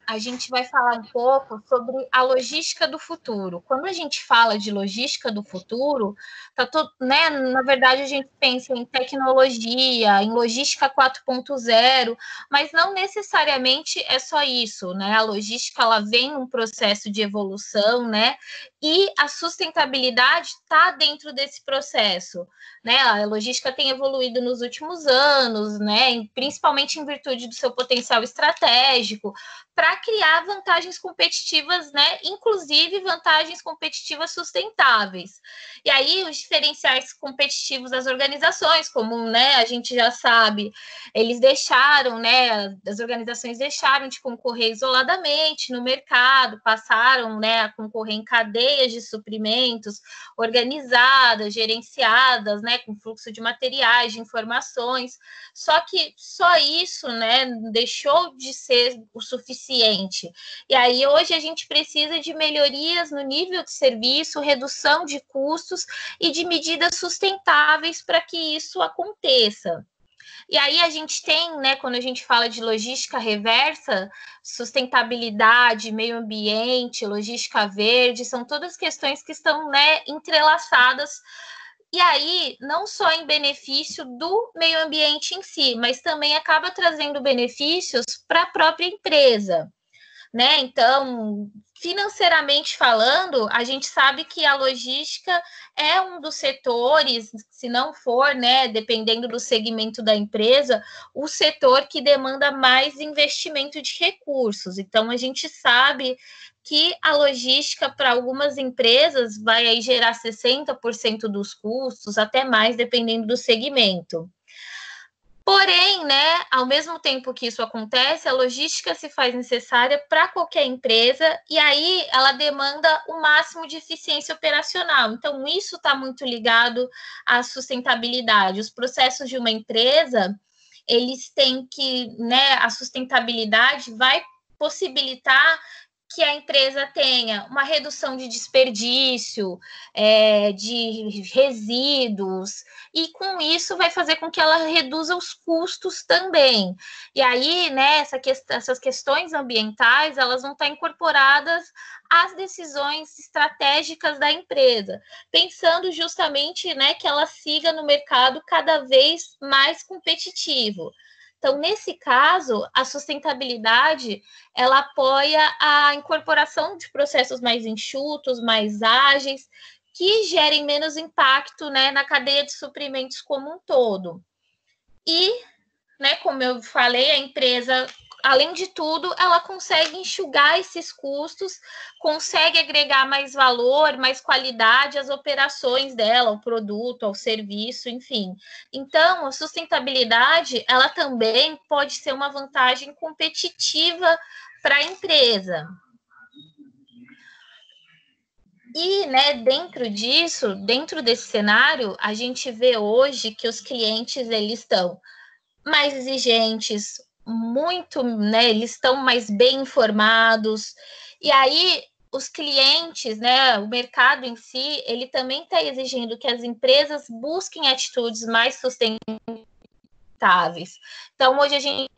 a gente vai falar um pouco sobre a logística do futuro. Quando a gente fala de logística do futuro, né, na verdade a gente pensa em tecnologia, em logística 4.0, mas não necessariamente é só isso, né? A logística ela vem num processo de evolução, né? E a sustentabilidade está dentro desse processo, né? A logística tem evoluído nos últimos anos, né? Principalmente em virtude do seu potencial estratégico, para criar vantagens competitivas, né? Inclusive vantagens competitivas sustentáveis. E aí, os diferenciais competitivos das organizações, como, né, a gente já sabe, eles deixaram, né? As organizações deixaram de concorrer isoladamente no mercado, passaram, né, a concorrer em cadeias de suprimentos organizadas, gerenciadas, né, com fluxo de materiais, de informações. Só que só isso, né, deixou de ser o suficiente. E aí hoje a gente precisa de melhorias no nível de serviço, redução de custos e de medidas sustentáveis para que isso aconteça. E aí a gente tem, né, quando a gente fala de logística reversa, sustentabilidade, meio ambiente, logística verde, são todas questões que estão, né, entrelaçadas. E aí, não só em benefício do meio ambiente em si, mas também acaba trazendo benefícios para a própria empresa, né? Então, financeiramente falando, a gente sabe que a logística é um dos setores, se não for, né, dependendo do segmento da empresa, o setor que demanda mais investimento de recursos. Então, a gente sabe que a logística para algumas empresas vai aí gerar 60% dos custos, até mais, dependendo do segmento. Porém, né, ao mesmo tempo que isso acontece, a logística se faz necessária para qualquer empresa e aí ela demanda o máximo de eficiência operacional. Então, isso está muito ligado à sustentabilidade. Os processos de uma empresa, eles têm que, né, a sustentabilidade vai possibilitar que a empresa tenha uma redução de desperdício, de resíduos, e com isso vai fazer com que ela reduza os custos também. E aí, né, essas questões ambientais, elas vão estar incorporadas às decisões estratégicas da empresa, pensando justamente, né, que ela siga no mercado cada vez mais competitivo. Então, nesse caso, a sustentabilidade, ela apoia a incorporação de processos mais enxutos, mais ágeis, que gerem menos impacto, né, na cadeia de suprimentos como um todo. E, né, como eu falei, a empresa, além de tudo, ela consegue enxugar esses custos, consegue agregar mais valor, mais qualidade às operações dela, ao produto, ao serviço, enfim. Então, a sustentabilidade, ela também pode ser uma vantagem competitiva para a empresa. E, né, dentro disso, dentro desse cenário, a gente vê hoje que os clientes, eles estão mais exigentes, muito, né, eles estão mais bem informados, e aí os clientes, né, o mercado em si, ele também está exigindo que as empresas busquem atitudes mais sustentáveis. Então, hoje a gente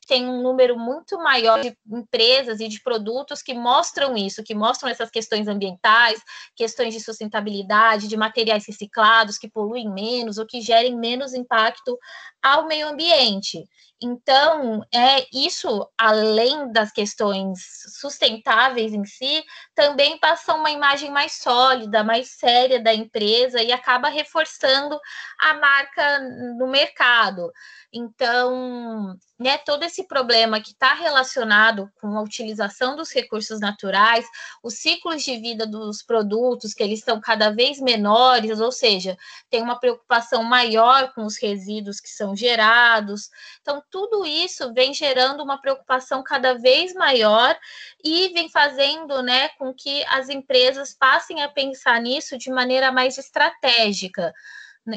tem um número muito maior de empresas e de produtos que mostram isso, que mostram essas questões ambientais, questões de sustentabilidade, de materiais reciclados que poluem menos ou que gerem menos impacto ao meio ambiente. Então, isso, além das questões sustentáveis em si, também passa uma imagem mais sólida, mais séria da empresa e acaba reforçando a marca no mercado. Então, né, todo esse problema que está relacionado com a utilização dos recursos naturais, os ciclos de vida dos produtos, que eles estão cada vez menores, ou seja, tem uma preocupação maior com os resíduos que são gerados. Então, tudo isso vem gerando uma preocupação cada vez maior e vem fazendo, né, com que as empresas passem a pensar nisso de maneira mais estratégica.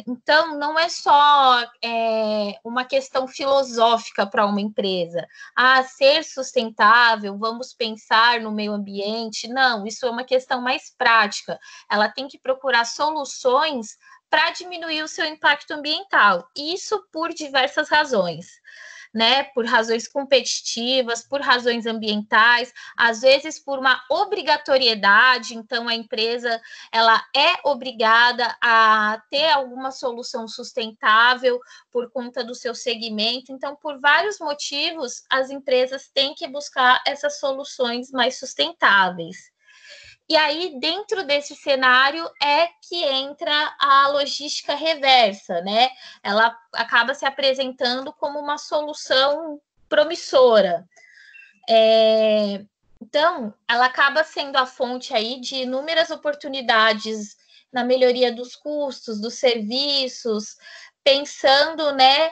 Então, não é só uma questão filosófica para uma empresa. Ser sustentável, vamos pensar no meio ambiente. Não, isso é uma questão mais prática. Ela tem que procurar soluções para diminuir o seu impacto ambiental. Isso por diversas razões. né, por razões competitivas, por razões ambientais, às vezes por uma obrigatoriedade, então a empresa ela é obrigada a ter alguma solução sustentável por conta do seu segmento. Então, por vários motivos, as empresas têm que buscar essas soluções mais sustentáveis. E aí, dentro desse cenário, é que entra a logística reversa, né? Ela acaba se apresentando como uma solução promissora. Então, ela acaba sendo a fonte aí de inúmeras oportunidades na melhoria dos custos, dos serviços, pensando, né,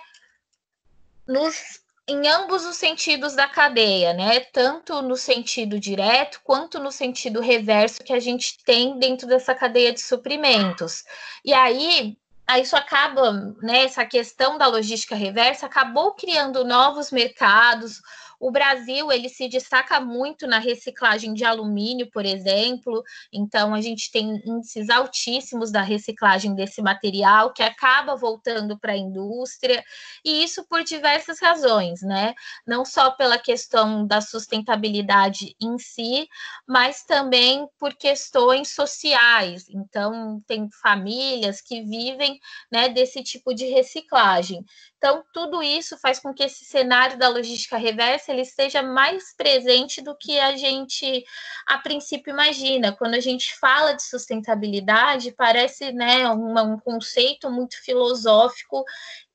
em ambos os sentidos da cadeia, né? Tanto no sentido direto quanto no sentido reverso que a gente tem dentro dessa cadeia de suprimentos. E aí isso acaba, né? Essa questão da logística reversa acabou criando novos mercados. O Brasil, ele se destaca muito na reciclagem de alumínio, por exemplo. Então, a gente tem índices altíssimos da reciclagem desse material, que acaba voltando para a indústria, e isso por diversas razões, né? Não só pela questão da sustentabilidade em si, mas também por questões sociais. Então, tem famílias que vivem, né, desse tipo de reciclagem. Então, tudo isso faz com que esse cenário da logística reversa ele esteja mais presente do que a gente, a princípio, imagina. Quando a gente fala de sustentabilidade, parece, né, um conceito muito filosófico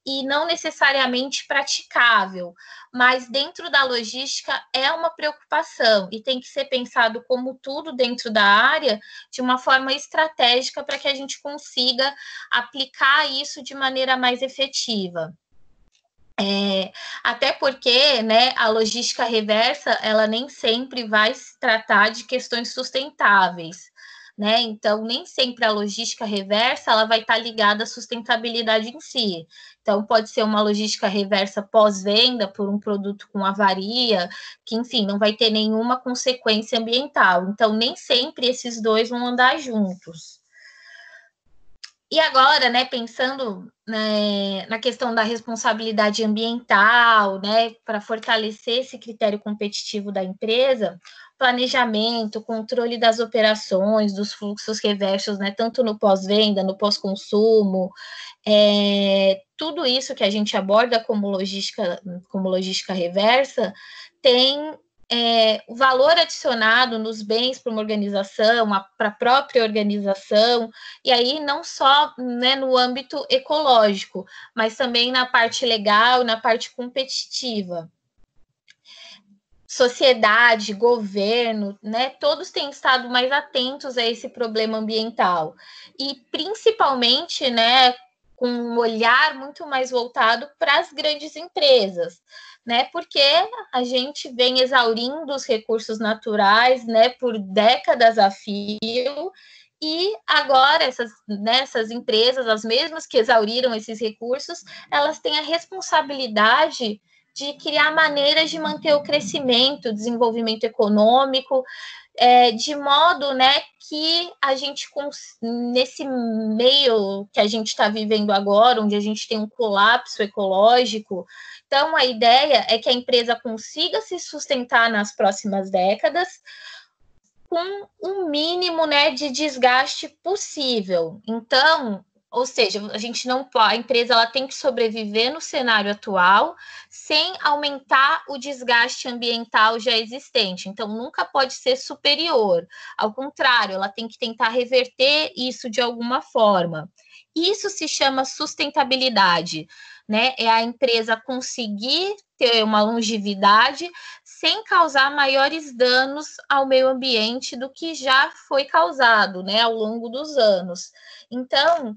e não necessariamente praticável, mas dentro da logística é uma preocupação e tem que ser pensado como tudo dentro da área de uma forma estratégica para que a gente consiga aplicar isso de maneira mais efetiva. Até porque, né, a logística reversa, ela nem sempre vai se tratar de questões sustentáveis, né? Então, nem sempre a logística reversa, ela vai estar ligada à sustentabilidade em si. Então, pode ser uma logística reversa pós-venda por um produto com avaria, que, enfim, não vai ter nenhuma consequência ambiental. Então, nem sempre esses dois vão andar juntos. E agora, né, pensando, né, na questão da responsabilidade ambiental, né, para fortalecer esse critério competitivo da empresa, planejamento, controle das operações, dos fluxos reversos, né, tanto no pós-venda, no pós-consumo, tudo isso que a gente aborda como logística reversa tem o valor adicionado nos bens para uma organização, para a própria organização, e aí não só, né, no âmbito ecológico, mas também na parte legal, na parte competitiva. Sociedade, governo, né, todos têm estado mais atentos a esse problema ambiental, e principalmente, né, com um olhar muito mais voltado para as grandes empresas, né? Porque a gente vem exaurindo os recursos naturais, né, por décadas a fio, e agora essas empresas, as mesmas que exauriram esses recursos, elas têm a responsabilidade de criar maneiras de manter o crescimento, o desenvolvimento econômico, de modo, né, que a gente, nesse meio que a gente está vivendo agora, onde a gente tem um colapso ecológico, então a ideia é que a empresa consiga se sustentar nas próximas décadas com um mínimo, né, de desgaste possível. Então, ou seja, a empresa ela tem que sobreviver no cenário atual sem aumentar o desgaste ambiental já existente. Então, nunca pode ser superior. Ao contrário, ela tem que tentar reverter isso de alguma forma. Isso se chama sustentabilidade, né? É a empresa conseguir ter uma longevidade sem causar maiores danos ao meio ambiente do que já foi causado, né, ao longo dos anos. Então,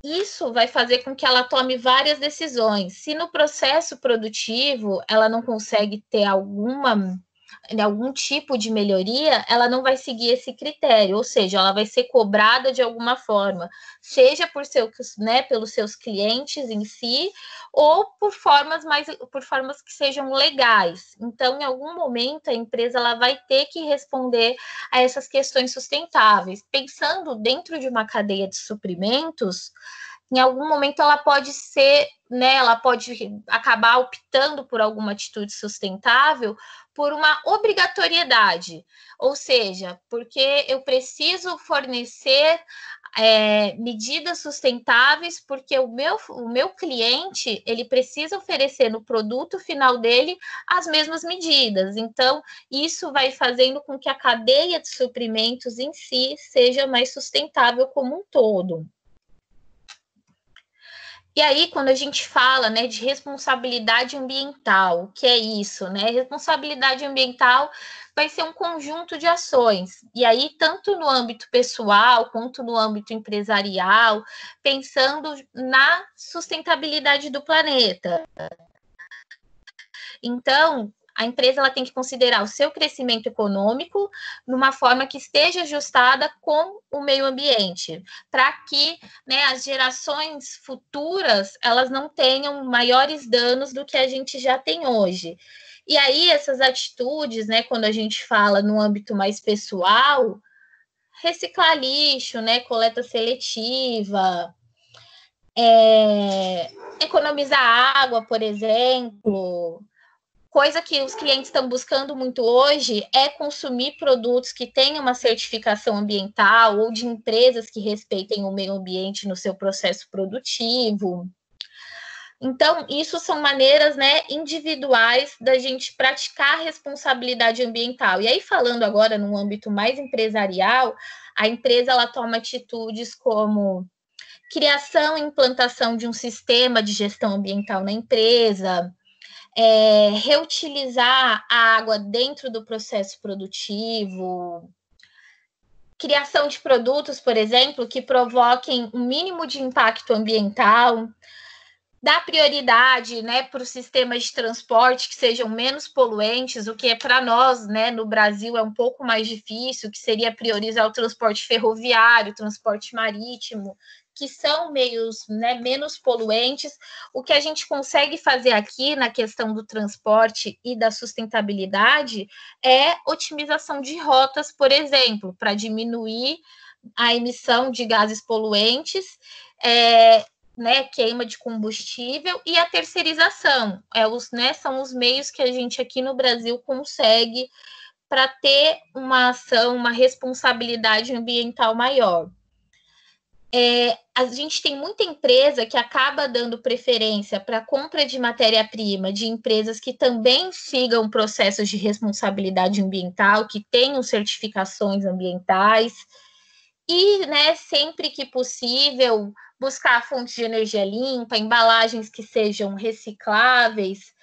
isso vai fazer com que ela tome várias decisões. Se no processo produtivo ela não consegue ter algum tipo de melhoria, ela não vai seguir esse critério, ou seja, ela vai ser cobrada de alguma forma, seja pelos seus clientes em si, ou por formas que sejam legais. Então, em algum momento, a empresa ela vai ter que responder a essas questões sustentáveis. Pensando dentro de uma cadeia de suprimentos, em algum momento ela pode ser, né, ela pode acabar optando por alguma atitude sustentável por uma obrigatoriedade, ou seja, porque eu preciso fornecer medidas sustentáveis, porque o meu cliente ele precisa oferecer no produto final dele as mesmas medidas. Então, isso vai fazendo com que a cadeia de suprimentos em si seja mais sustentável como um todo. E aí, quando a gente fala, né, de responsabilidade ambiental, o que é isso, né? Responsabilidade ambiental vai ser um conjunto de ações. E aí, tanto no âmbito pessoal quanto no âmbito empresarial, pensando na sustentabilidade do planeta. Então, a empresa ela tem que considerar o seu crescimento econômico numa forma que esteja ajustada com o meio ambiente, para que, né, as gerações futuras elas não tenham maiores danos do que a gente já tem hoje. E aí, essas atitudes, né, quando a gente fala no âmbito mais pessoal, reciclar lixo, né, coleta seletiva, economizar água, por exemplo. Coisa que os clientes estão buscando muito hoje é consumir produtos que tenham uma certificação ambiental ou de empresas que respeitem o meio ambiente no seu processo produtivo. Então, isso são maneiras, né, individuais da gente praticar a responsabilidade ambiental. E aí, falando agora no âmbito mais empresarial, a empresa ela toma atitudes como criação e implantação de um sistema de gestão ambiental na empresa, reutilizar a água dentro do processo produtivo, criação de produtos, por exemplo, que provoquem um mínimo de impacto ambiental, dar prioridade, né, para os sistemas de transporte que sejam menos poluentes, o que é para nós, né, no Brasil é um pouco mais difícil, que seria priorizar o transporte ferroviário, o transporte marítimo, que são meios, né, menos poluentes. O que a gente consegue fazer aqui na questão do transporte e da sustentabilidade é otimização de rotas, por exemplo, para diminuir a emissão de gases poluentes, né, queima de combustível, e a terceirização. São os meios que a gente aqui no Brasil consegue para ter uma ação, uma responsabilidade ambiental maior. A gente tem muita empresa que acaba dando preferência para a compra de matéria-prima de empresas que também sigam processos de responsabilidade ambiental, que tenham certificações ambientais, e, né, sempre que possível, buscar fontes de energia limpa, embalagens que sejam recicláveis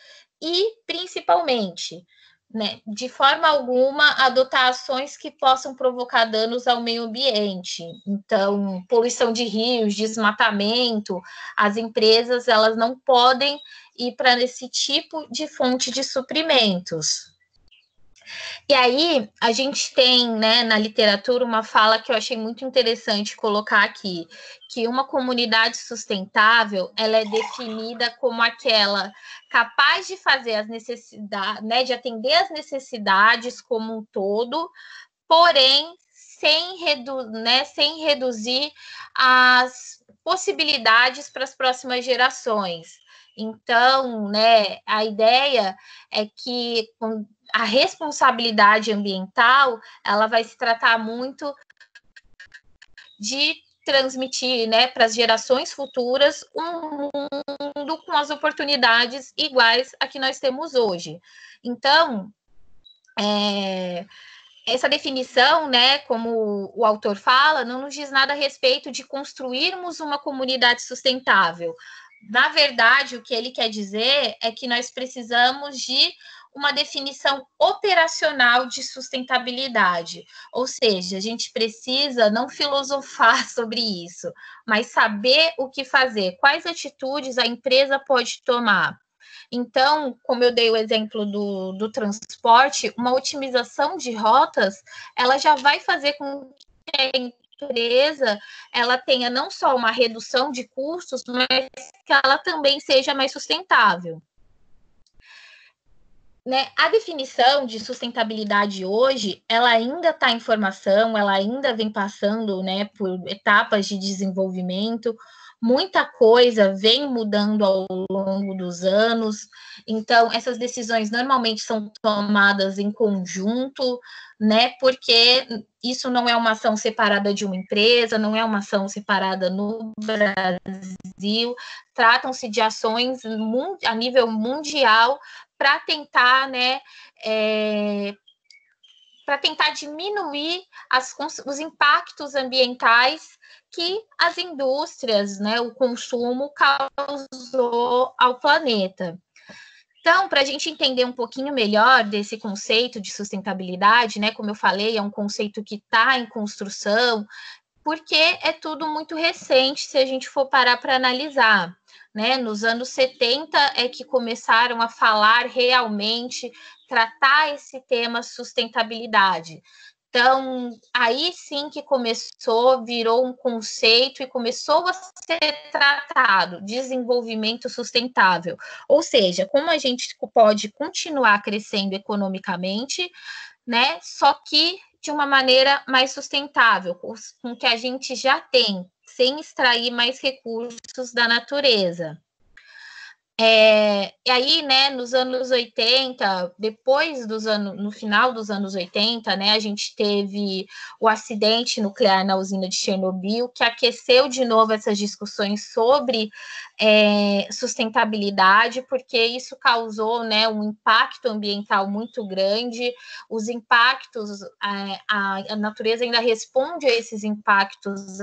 e, principalmente, né, de forma alguma, adotar ações que possam provocar danos ao meio ambiente. Então, poluição de rios, desmatamento, as empresas elas não podem ir para esse tipo de fonte de suprimentos. E aí, a gente tem, né, na literatura uma fala que eu achei muito interessante colocar aqui, que uma comunidade sustentável, ela é definida como aquela capaz de fazer as necessidades, né, de atender as necessidades como um todo, porém, sem reduzir as possibilidades para as próximas gerações. Então, né, a ideia é que a responsabilidade ambiental, ela vai se tratar muito de transmitir, né, para as gerações futuras um mundo com as oportunidades iguais a que nós temos hoje. Então, essa definição, né, como o autor fala, não nos diz nada a respeito de construirmos uma comunidade sustentável. Na verdade, o que ele quer dizer é que nós precisamos de uma definição operacional de sustentabilidade. Ou seja, a gente precisa não filosofar sobre isso, mas saber o que fazer, quais atitudes a empresa pode tomar. Então, como eu dei o exemplo do transporte, uma otimização de rotas, ela já vai fazer com que a empresa ela tenha não só uma redução de custos, mas que ela também seja mais sustentável. Né? A definição de sustentabilidade hoje, ela ainda está em formação, ela ainda vem passando, né, por etapas de desenvolvimento, muita coisa vem mudando ao longo dos anos, então essas decisões normalmente são tomadas em conjunto, né? Porque isso não é uma ação separada de uma empresa, não é uma ação separada no Brasil, tratam-se de ações a nível mundial para tentar, né? Para tentar diminuir os impactos ambientais que as indústrias, né, o consumo causou ao planeta. Então, para a gente entender um pouquinho melhor desse conceito de sustentabilidade, né, como eu falei, é um conceito que está em construção, porque é tudo muito recente se a gente for parar para analisar. Né? Nos anos 70 é que começaram a falar realmente, tratar esse tema sustentabilidade. Então, aí sim que começou, virou um conceito e começou a ser tratado, desenvolvimento sustentável. Ou seja, como a gente pode continuar crescendo economicamente, né? Só que de uma maneira mais sustentável, com o que a gente já tem, sem extrair mais recursos da natureza. E aí, né, nos anos 80, no final dos anos 80, né, a gente teve o acidente nuclear na usina de Chernobyl, que aqueceu de novo essas discussões sobre sustentabilidade, porque isso causou, né, um impacto ambiental muito grande, os impactos, a natureza ainda responde a esses impactos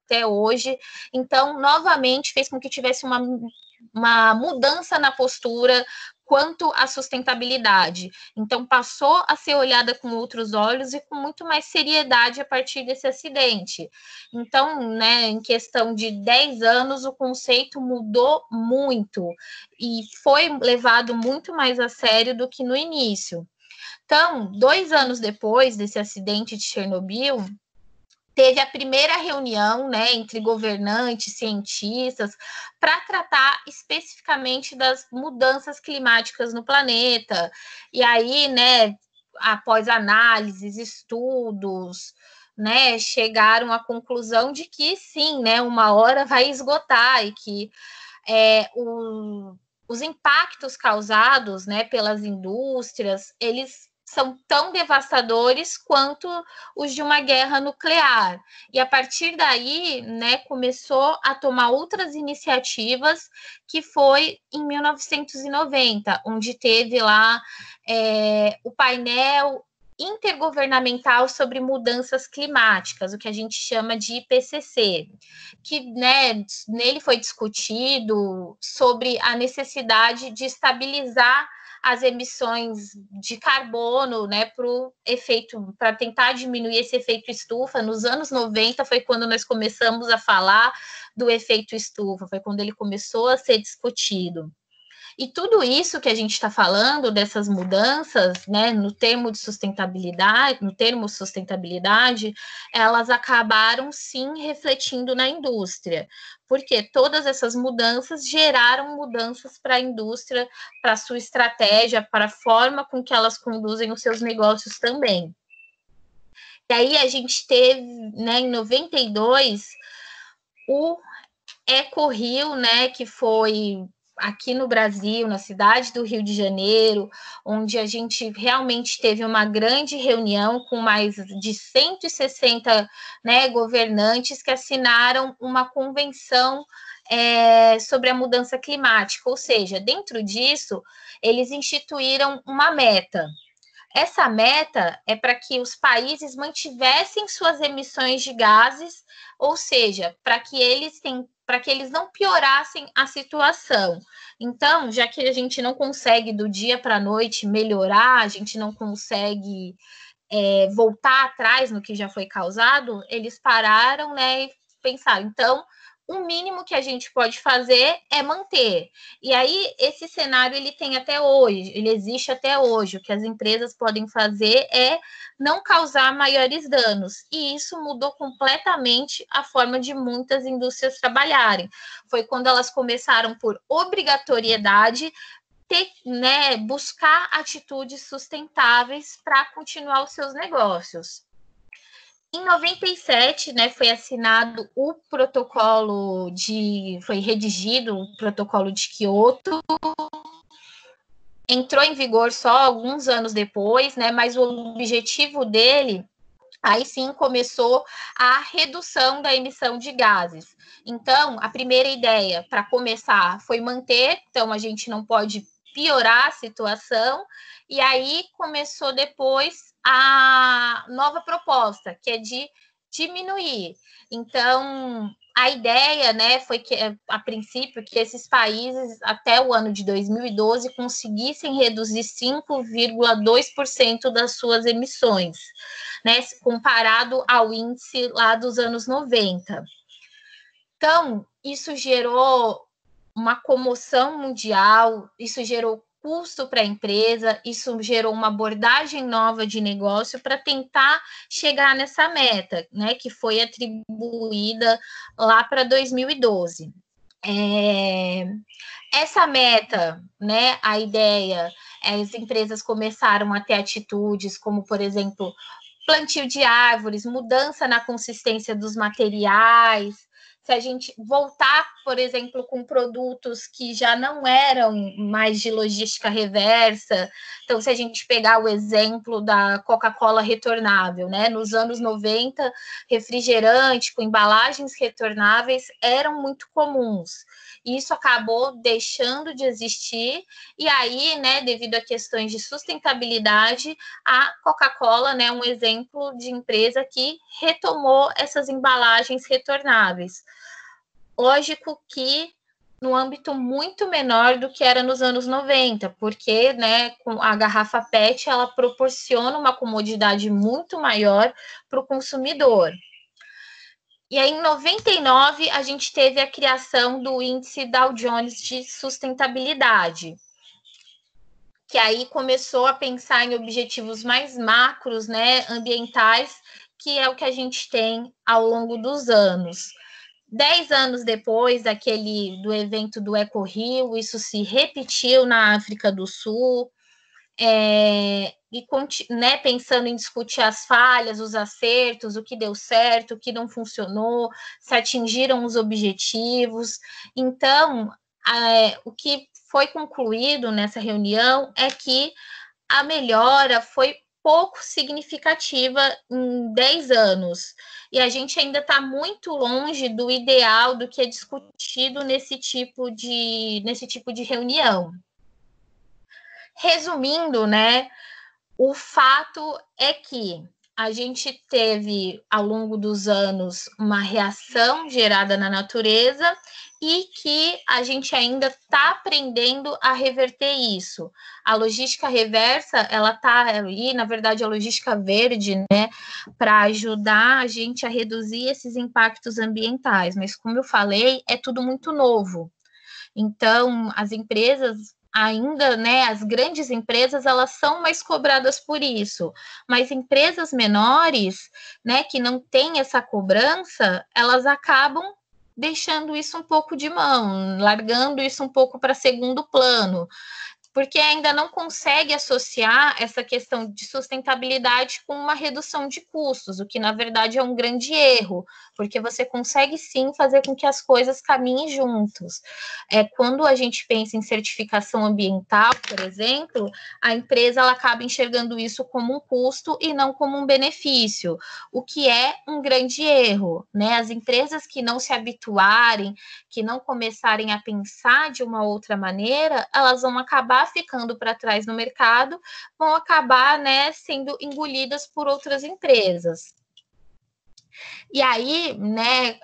até hoje, então, novamente, fez com que tivesse uma mudança na postura quanto à sustentabilidade. Então, passou a ser olhada com outros olhos e com muito mais seriedade a partir desse acidente. Então, né, em questão de 10 anos, o conceito mudou muito e foi levado muito mais a sério do que no início. Então, 2 anos depois desse acidente de Chernobyl, teve a primeira reunião, né, entre governantes, cientistas, para tratar especificamente das mudanças climáticas no planeta. E aí, né, após análises, estudos, né, chegaram à conclusão de que sim, né, uma hora vai esgotar e que os impactos causados, né, pelas indústrias, eles são tão devastadores quanto os de uma guerra nuclear. E a partir daí, né, começou a tomar outras iniciativas, que foi em 1990, onde teve lá o painel intergovernamental sobre mudanças climáticas, o que a gente chama de IPCC, que, né, nele foi discutido sobre a necessidade de estabilizar as emissões de carbono, né, para tentar diminuir esse efeito estufa. Nos anos 90 foi quando nós começamos a falar do efeito estufa, foi quando ele começou a ser discutido. E tudo isso que a gente está falando, dessas mudanças, né, no termo sustentabilidade, elas acabaram sim refletindo na indústria, porque todas essas mudanças geraram mudanças para a indústria, para a sua estratégia, para a forma com que elas conduzem os seus negócios também. E aí a gente teve, né, em 92, o EcoRio, né, que foi aqui no Brasil, na cidade do Rio de Janeiro, onde a gente realmente teve uma grande reunião com mais de 160, né, governantes que assinaram uma convenção sobre a mudança climática, ou seja, dentro disso, eles instituíram uma meta. Essa meta é para que os países mantivessem suas emissões de gases, ou seja, para que eles não piorassem a situação. Então, já que a gente não consegue do dia para a noite melhorar, a gente não consegue voltar atrás no que já foi causado, eles pararam, né, e pensaram, então, o mínimo que a gente pode fazer é manter. E aí, esse cenário, ele tem até hoje, ele existe até hoje. O que as empresas podem fazer é não causar maiores danos. E isso mudou completamente a forma de muitas indústrias trabalharem. Foi quando elas começaram por obrigatoriedade, né, buscar atitudes sustentáveis para continuar os seus negócios. Em 97, né, foi assinado o protocolo foi redigido o protocolo de Quioto, entrou em vigor só alguns anos depois, né, mas o objetivo dele, aí sim começou a redução da emissão de gases. Então, a primeira ideia, para começar, foi manter, então a gente não pode piorar a situação, e aí começou depois a nova proposta, que é de diminuir. Então, a ideia, né, foi que, a princípio, que esses países, até o ano de 2012, conseguissem reduzir 5,2% das suas emissões, né, comparado ao índice lá dos anos 90. Então, isso gerou uma comoção mundial, isso gerou custo para a empresa, isso gerou uma abordagem nova de negócio para tentar chegar nessa meta, né, que foi atribuída lá para 2012. Essa meta, né, a ideia, as empresas começaram a ter atitudes como, por exemplo, plantio de árvores, mudança na consistência dos materiais. Se a gente voltar, por exemplo, com produtos que já não eram mais de logística reversa, então, se a gente pegar o exemplo da Coca-Cola retornável, né? Nos anos 90, refrigerante com embalagens retornáveis eram muito comuns. Isso acabou deixando de existir, e aí, né, devido a questões de sustentabilidade, a Coca-Cola, né, um exemplo de empresa que retomou essas embalagens retornáveis. Lógico que no âmbito muito menor do que era nos anos 90, porque, né, com a garrafa PET, ela proporciona uma comodidade muito maior para o consumidor. E aí, em 99, a gente teve a criação do índice Dow Jones de sustentabilidade, que aí começou a pensar em objetivos mais macros, né, ambientais, que é o que a gente tem ao longo dos anos. 10 anos depois do evento do Eco Rio, isso se repetiu na África do Sul, né, pensando em discutir as falhas, os acertos, o que deu certo, o que não funcionou, se atingiram os objetivos. Então, o que foi concluído nessa reunião é que a melhora foi pouco significativa em 10 anos. E a gente ainda está muito longe do ideal do que é discutido nesse tipo de reunião. Resumindo, né, o fato é que a gente teve, ao longo dos anos, uma reação gerada na natureza e que a gente ainda está aprendendo a reverter isso. A logística reversa, ela está aí, na verdade, a logística verde, né, para ajudar a gente a reduzir esses impactos ambientais. Mas, como eu falei, é tudo muito novo. Então, as empresas ainda, né, as grandes empresas, elas são mais cobradas por isso, mas empresas menores, né, que não têm essa cobrança, elas acabam deixando isso um pouco de mão, largando isso um pouco para segundo plano, porque ainda não consegue associar essa questão de sustentabilidade com uma redução de custos, o que na verdade é um grande erro, porque você consegue sim fazer com que as coisas caminhem juntos. Quando a gente pensa em certificação ambiental, por exemplo, a empresa ela acaba enxergando isso como um custo e não como um benefício, o que é um grande erro, né? As empresas que não se habituarem, que não começarem a pensar de uma outra maneira, elas vão acabar ficando para trás no mercado, vão acabar, né, sendo engolidas por outras empresas. E aí, né,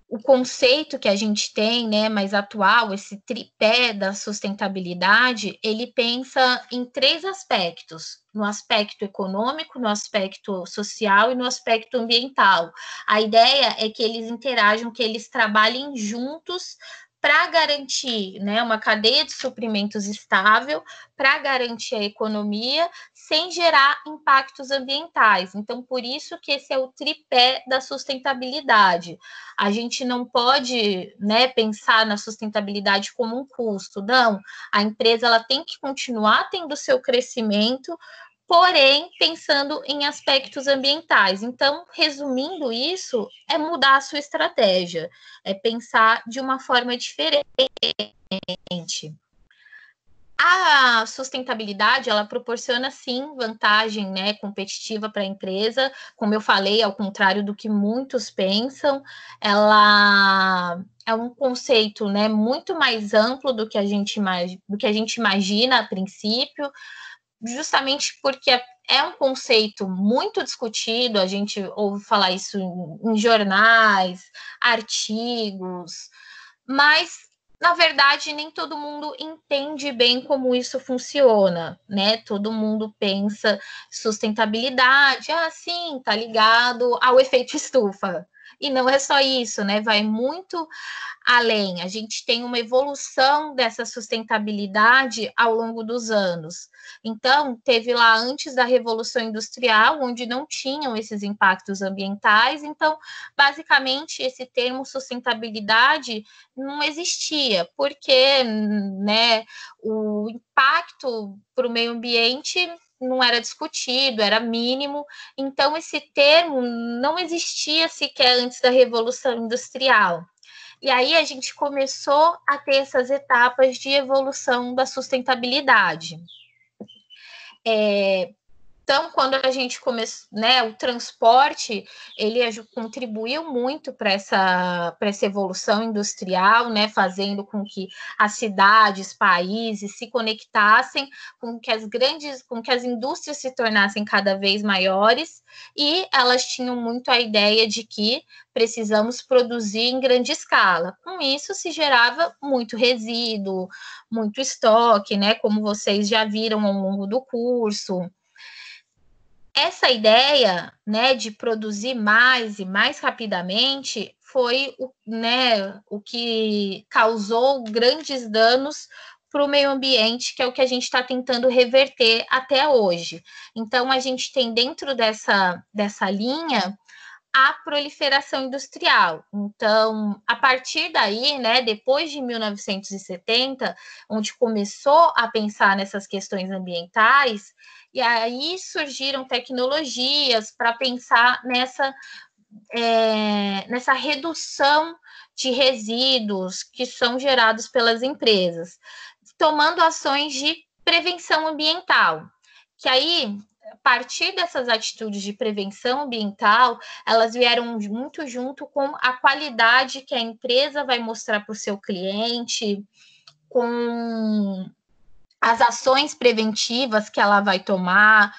o conceito que a gente tem, né, mais atual, esse tripé da sustentabilidade, ele pensa em 3 aspectos: no aspecto econômico, no aspecto social e no aspecto ambiental. A ideia é que eles interajam, que eles trabalhem juntos para garantir, né, uma cadeia de suprimentos estável, para garantir a economia, sem gerar impactos ambientais. Então, por isso que esse é o tripé da sustentabilidade. A gente não pode, né, pensar na sustentabilidade como um custo, não. A empresa ela tem que continuar tendo seu crescimento, porém pensando em aspectos ambientais. Então, resumindo isso, é mudar a sua estratégia, é pensar de uma forma diferente. A sustentabilidade, ela proporciona, sim, vantagem, né, competitiva para a empresa, como eu falei, ao contrário do que muitos pensam, ela é um conceito, né, muito mais amplo do que a gente imagina a princípio, justamente porque é um conceito muito discutido, a gente ouve falar isso em jornais, artigos, mas na verdade, nem todo mundo entende bem como isso funciona, né? Todo mundo pensa sustentabilidade, sim, tá ligado ao efeito estufa. E não é só isso, né? Vai muito além. A gente tem uma evolução dessa sustentabilidade ao longo dos anos. Então, teve lá antes da Revolução Industrial, onde não tinham esses impactos ambientais. Então, basicamente, esse termo sustentabilidade não existia, porque, né, o impacto para o meio ambiente não era discutido, era mínimo. Então, esse termo não existia sequer antes da Revolução Industrial. E aí a gente começou a ter essas etapas de evolução da sustentabilidade. Então, quando a gente começou, né, o transporte, ele contribuiu muito para essa evolução industrial, né, fazendo com que as cidades, países se conectassem, com que as indústrias se tornassem cada vez maiores, e elas tinham muito a ideia de que precisamos produzir em grande escala. Com isso, se gerava muito resíduo, muito estoque, né, como vocês já viram ao longo do curso. Essa ideia, né, de produzir mais e mais rapidamente foi o que causou grandes danos para o meio ambiente, que é o que a gente está tentando reverter até hoje. Então, a gente tem dentro dessa linha a proliferação industrial. Então, a partir daí, né, depois de 1970, onde começou a pensar nessas questões ambientais, e aí surgiram tecnologias para pensar nessa redução de resíduos que são gerados pelas empresas, tomando ações de prevenção ambiental, que aí a partir dessas atitudes de prevenção ambiental, elas vieram muito junto com a qualidade que a empresa vai mostrar para o seu cliente, com as ações preventivas que ela vai tomar,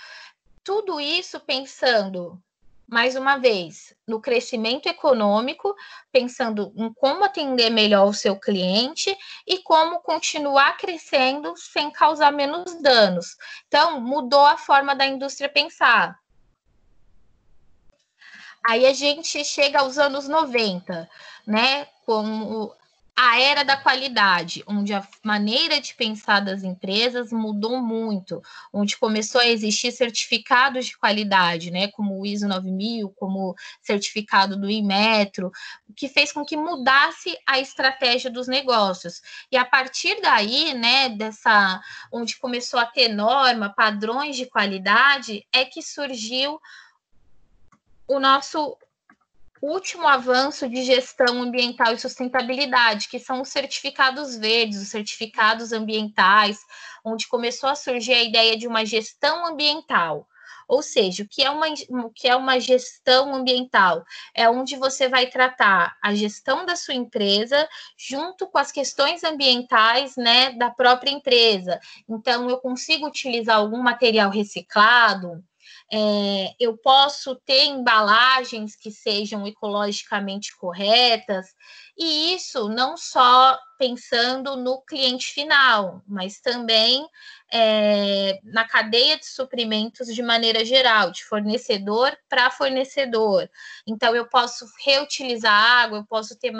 tudo isso pensando, mais uma vez, no crescimento econômico, pensando em como atender melhor o seu cliente e como continuar crescendo sem causar menos danos. Então, mudou a forma da indústria pensar. Aí a gente chega aos anos 90, né? Como a era da qualidade, onde a maneira de pensar das empresas mudou muito, onde começou a existir certificados de qualidade, né, como o ISO 9000, como certificado do Inmetro, o que fez com que mudasse a estratégia dos negócios. E a partir daí, né, onde começou a ter norma, padrões de qualidade, é que surgiu o nosso último avanço de gestão ambiental e sustentabilidade, que são os certificados verdes, os certificados ambientais, onde começou a surgir a ideia de uma gestão ambiental. Ou seja, o que é uma gestão ambiental? É onde você vai tratar a gestão da sua empresa junto com as questões ambientais, né, da própria empresa. Então, eu consigo utilizar algum material reciclado, eu posso ter embalagens que sejam ecologicamente corretas, e isso não só pensando no cliente final, mas também na cadeia de suprimentos de maneira geral, de fornecedor para fornecedor. Então, eu posso reutilizar água, eu posso ter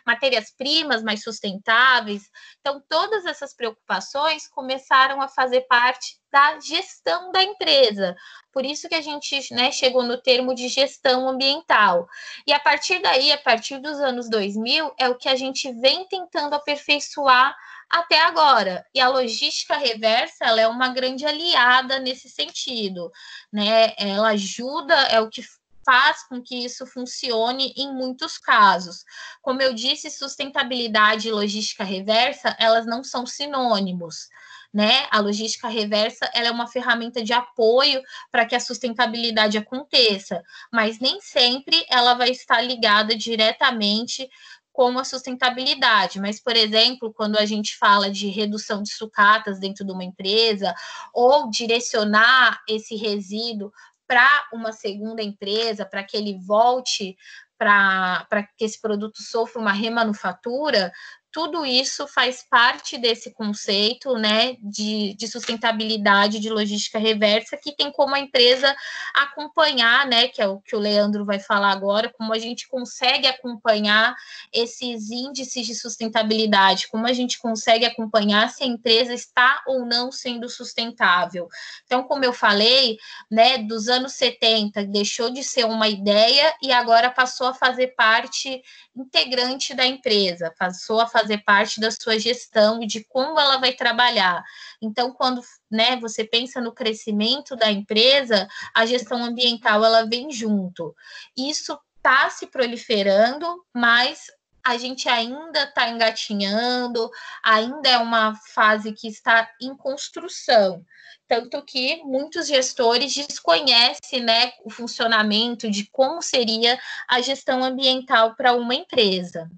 matérias-primas mais sustentáveis. Então, todas essas preocupações começaram a fazer parte da gestão da empresa, Por isso que a gente, né, chegou no termo de gestão ambiental. E a partir daí, a partir dos anos 2000, é o que a gente vem tentando aperfeiçoar até agora. E a logística reversa, ela é uma grande aliada nesse sentido, né? Ela ajuda, é o que faz com que isso funcione em muitos casos. Como eu disse, sustentabilidade e logística reversa, elas não são sinônimos, né? A logística reversa, ela é uma ferramenta de apoio para que a sustentabilidade aconteça, mas nem sempre ela vai estar ligada diretamente com a sustentabilidade. Mas, por exemplo, quando a gente fala de redução de sucatas dentro de uma empresa, ou direcionar esse resíduo para uma segunda empresa, para que ele volte, para que esse produto sofra uma remanufatura, tudo isso faz parte desse conceito, né, de sustentabilidade, de logística reversa, que tem como a empresa acompanhar, né, que é o que o Leandro vai falar agora, como a gente consegue acompanhar esses índices de sustentabilidade, como a gente consegue acompanhar se a empresa está ou não sendo sustentável. Então, como eu falei, né, dos anos 70, deixou de ser uma ideia e agora passou a fazer parte integrante da empresa, passou a fazer parte da sua gestão e de como ela vai trabalhar. Então, quando, né, você pensa no crescimento da empresa, a gestão ambiental ela vem junto. Isso está se proliferando, mas a gente ainda está engatinhando, ainda é uma fase que está em construção. Tanto que muitos gestores desconhecem, né, o funcionamento de como seria a gestão ambiental para uma empresa.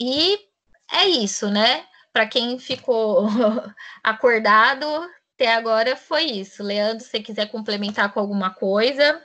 E é isso, né? Para quem ficou acordado até agora foi isso. Leandro, se você quiser complementar com alguma coisa.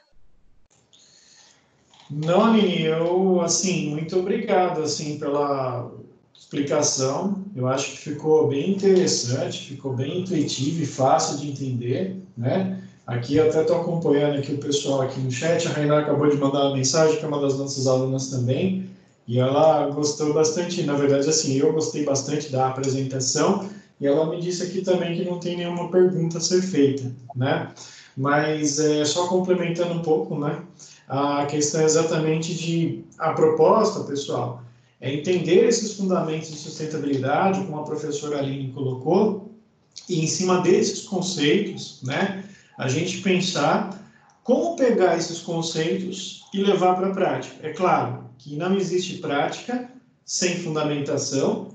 Não, Aline, eu, assim, muito obrigado, assim, pela explicação. Eu acho que ficou bem interessante, ficou bem intuitivo e fácil de entender, né? Aqui eu até estou acompanhando aqui o pessoal aqui no chat, a Raina acabou de mandar uma mensagem, que é uma das nossas alunas também, e ela gostou bastante, na verdade, assim, eu gostei bastante da apresentação, e ela me disse aqui também que não tem nenhuma pergunta a ser feita, né? Mas, só complementando um pouco, né? A questão é exatamente de a proposta, pessoal, é entender esses fundamentos de sustentabilidade, como a professora Aline colocou, e em cima desses conceitos, né, a gente pensar como pegar esses conceitos e levar para a prática. É claro que não existe prática sem fundamentação,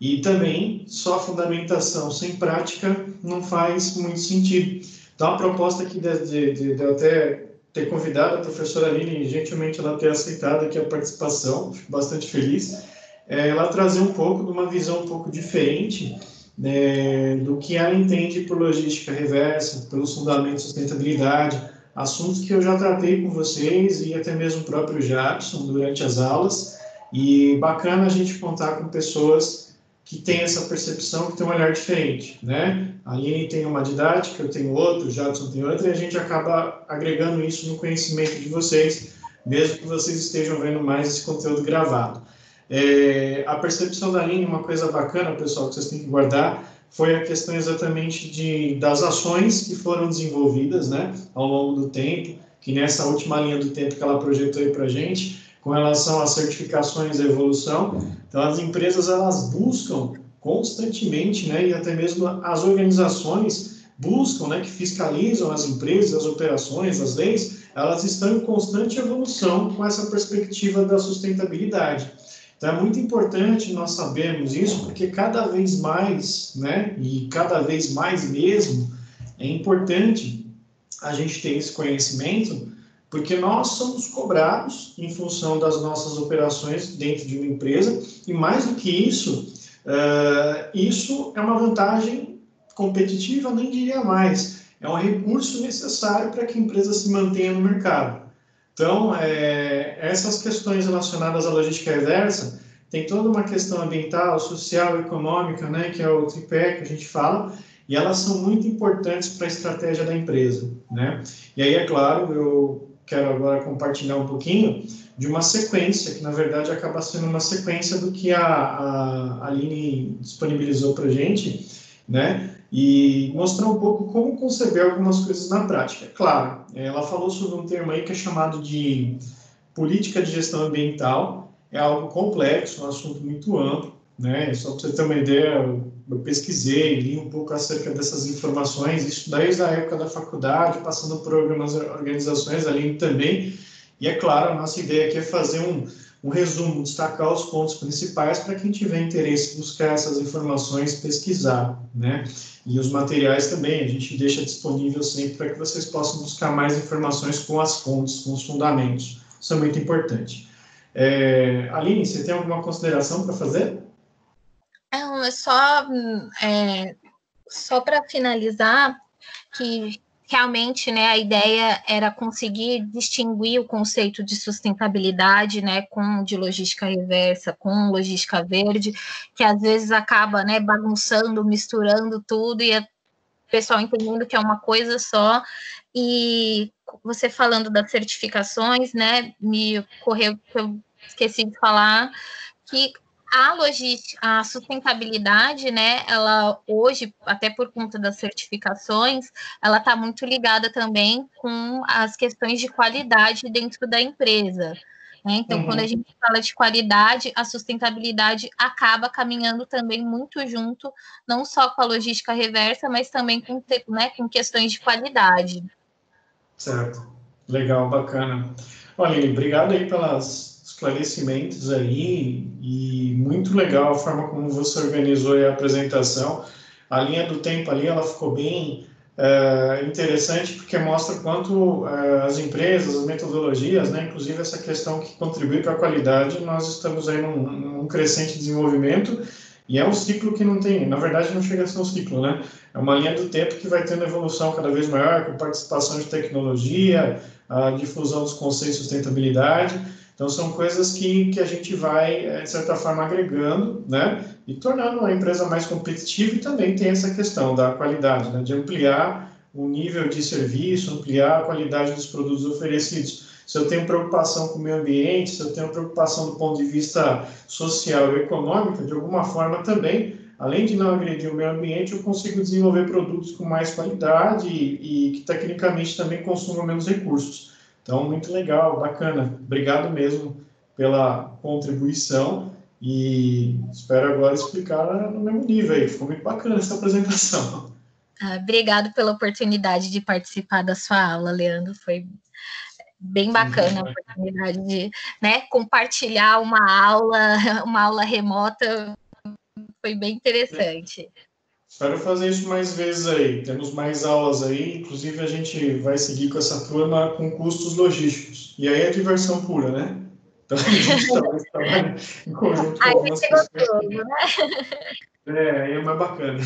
e também só fundamentação sem prática não faz muito sentido. Então, a proposta aqui de até ter convidado a professora Aline, gentilmente ela ter aceitado aqui a participação, fico bastante feliz, ela trazer um pouco de uma visão um pouco diferente, né, do que ela entende por logística reversa, pelos fundamentos de sustentabilidade, assuntos que eu já tratei com vocês e até mesmo o próprio Jackson durante as aulas, e bacana a gente contar com pessoas que têm essa percepção, que têm um olhar diferente, né? A Aline tem uma didática, eu tenho outra, o Jadson tem outra, e a gente acaba agregando isso no conhecimento de vocês, mesmo que vocês estejam vendo mais esse conteúdo gravado. A percepção da Aline, uma coisa bacana, pessoal, que vocês têm que guardar, foi a questão exatamente das ações que foram desenvolvidas, né, ao longo do tempo, que nessa última linha do tempo que ela projetou aí para a gente, com relação às certificações e evolução. Então, as empresas, elas buscam constantemente, né, e até mesmo as organizações buscam, né, que fiscalizam as empresas, as operações, as leis, elas estão em constante evolução com essa perspectiva da sustentabilidade. Então, é muito importante nós sabermos isso, porque cada vez mais, né, e cada vez mais mesmo, é importante a gente ter esse conhecimento, porque nós somos cobrados em função das nossas operações dentro de uma empresa, e mais do que isso, isso é uma vantagem competitiva, nem diria mais, é um recurso necessário para que a empresa se mantenha no mercado. Então, essas questões relacionadas à logística reversa, tem toda uma questão ambiental, social, econômica, né, que é o tripé que a gente fala, e elas são muito importantes para a estratégia da empresa, né? E aí, é claro, eu quero agora compartilhar um pouquinho de uma sequência, que na verdade acaba sendo uma sequência do que a Aline disponibilizou para a gente, né? e mostrar um pouco como conceber algumas coisas na prática. Claro, ela falou sobre um termo aí que é chamado de política de gestão ambiental, é algo complexo, um assunto muito amplo, né? Só para você ter uma ideia, eu pesquisei, li um pouco acerca dessas informações, isso desde a época da faculdade, passando por algumas organizações ali também, e é claro, a nossa ideia aqui é fazer um resumo, destacar os pontos principais para quem tiver interesse em buscar essas informações, pesquisar, né? E os materiais também, a gente deixa disponível sempre para que vocês possam buscar mais informações com as fontes, com os fundamentos. Isso é muito importante. Aline, você tem alguma consideração para fazer? Não, só para finalizar, que realmente, né, a ideia era conseguir distinguir o conceito de sustentabilidade, né, com de logística reversa, com logística verde, que às vezes acaba, né, bagunçando, misturando tudo e o pessoal entendendo que é uma coisa só. E você falando das certificações, né, me ocorreu que eu esqueci de falar que a logística, a sustentabilidade, né, ela hoje, até por conta das certificações, ela está muito ligada também com as questões de qualidade dentro da empresa. Né? Então, quando a gente fala de qualidade, a sustentabilidade acaba caminhando também muito junto, não só com a logística reversa, mas também com, né, com questões de qualidade. Certo. Legal, bacana. Olha, obrigado aí pelos esclarecimentos aí e muito legal a forma como você organizou a apresentação. A linha do tempo ali, ela ficou bem interessante porque mostra quanto as empresas, as metodologias, né, inclusive essa questão que contribui para a qualidade, nós estamos aí num crescente desenvolvimento e é um ciclo que não tem, na verdade não chega a ser um ciclo, né? É uma linha do tempo que vai tendo evolução cada vez maior, com participação de tecnologia, a difusão dos conceitos de sustentabilidade. Então, são coisas que a gente vai, de certa forma, agregando, né? E tornando a empresa mais competitiva e também tem essa questão da qualidade, né? De ampliar o nível de serviço, ampliar a qualidade dos produtos oferecidos. Se eu tenho preocupação com o meio ambiente, se eu tenho preocupação do ponto de vista social e econômico, de alguma forma também, além de não agredir o meio ambiente, eu consigo desenvolver produtos com mais qualidade e que tecnicamente também consumam menos recursos. Então, muito legal, bacana. Obrigado mesmo pela contribuição e espero agora explicar no mesmo nível aí. Ficou muito bacana essa apresentação. Obrigado pela oportunidade de participar da sua aula, Leandro. Foi bem bacana a oportunidade de, né, compartilhar uma aula remota. Foi bem interessante. Espero fazer isso mais vezes aí. Temos mais aulas aí, inclusive a gente vai seguir com essa turma com custos logísticos. E aí é diversão pura, né? Então a gente talvez trabalhe em conjunto com aí algumas vai ser pessoas. gostoso, né? Aí é mais bacana.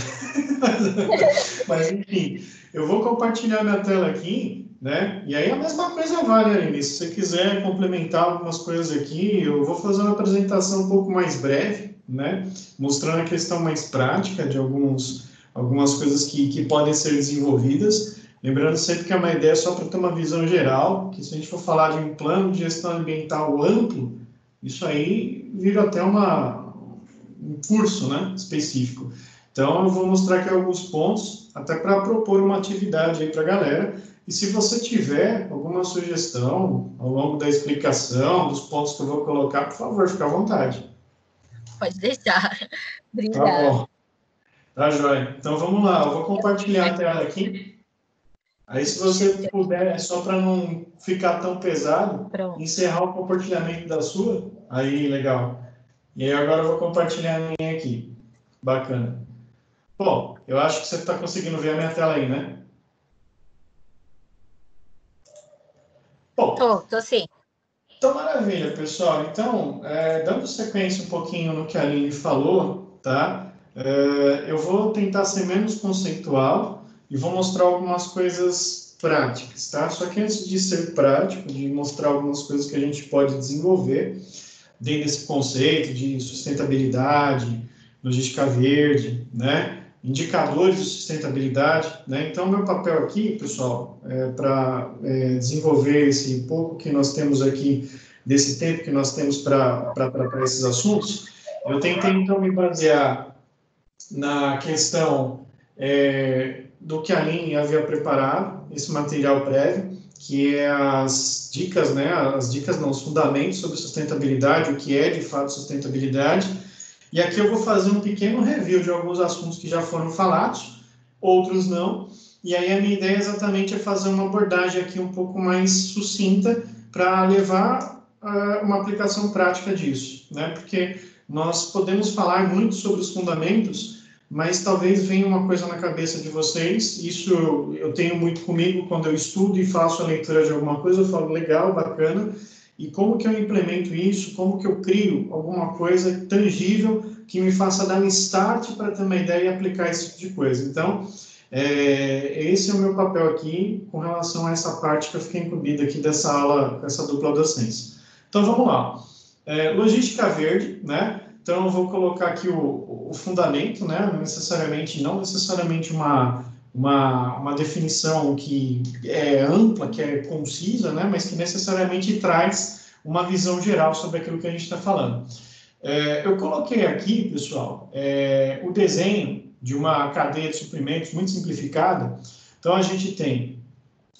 Mas enfim, eu vou compartilhar minha tela aqui, né? E aí a mesma coisa vale, Aline. Se você quiser complementar algumas coisas aqui, eu vou fazer uma apresentação um pouco mais breve, né? Mostrando a questão mais prática de algumas coisas que podem ser desenvolvidas. Lembrando sempre que é uma ideia só para ter uma visão geral, que se a gente for falar de um plano de gestão ambiental amplo, isso aí vira até um curso, né, específico. Então, eu vou mostrar aqui alguns pontos, até para propor uma atividade aí para a galera. E se você tiver alguma sugestão ao longo da explicação, dos pontos que eu vou colocar, por favor, fique à vontade. Pode deixar. Tá Obrigada. bom. Tá, joia. Então, vamos lá. Eu vou compartilhar a tela aqui. Aí, se você puder, só para não ficar tão pesado, Pronto. encerrar o compartilhamento da sua. Aí, legal. E aí, agora eu vou compartilhar a minha aqui. Bacana. Bom, eu acho que você está conseguindo ver a minha tela aí, né? Bom, tô sim. então maravilha, pessoal. Então, dando sequência um pouquinho no que a Aline falou, tá? Eu vou tentar ser menos conceitual e vou mostrar algumas coisas práticas, tá? Só que antes de ser prático, de mostrar algumas coisas que a gente pode desenvolver dentro desse conceito de sustentabilidade, logística verde, né? Indicadores de sustentabilidade, né? Então, meu papel aqui, pessoal, para desenvolver esse pouco que nós temos aqui, desse tempo que nós temos para esses assuntos, eu tentei, então, me basear na questão do que a Aline havia preparado, esse material prévio, que é as dicas, né, os fundamentos sobre sustentabilidade, o que é de fato sustentabilidade. E aqui eu vou fazer um pequeno review de alguns assuntos que já foram falados, outros não. E aí a minha ideia exatamente é fazer uma abordagem aqui um pouco mais sucinta para levar uma aplicação prática disso, né? Porque nós podemos falar muito sobre os fundamentos, mas talvez venha uma coisa na cabeça de vocês, isso eu tenho muito comigo quando eu estudo e faço a leitura de alguma coisa, eu falo, legal, bacana, e como que eu implemento isso, como que eu crio alguma coisa tangível que me faça dar um start para ter uma ideia e aplicar esse tipo de coisa. Então, esse é o meu papel aqui com relação a essa parte que eu fiquei incumbida aqui dessa aula, essa dupla docência. Então, vamos lá. Logística verde, né? Então, eu vou colocar aqui o fundamento, né? Não necessariamente uma definição que é ampla, que é concisa, né? Mas que necessariamente traz uma visão geral sobre aquilo que a gente está falando. Eu coloquei aqui, pessoal, o desenho de uma cadeia de suprimentos muito simplificada. Então, a gente tem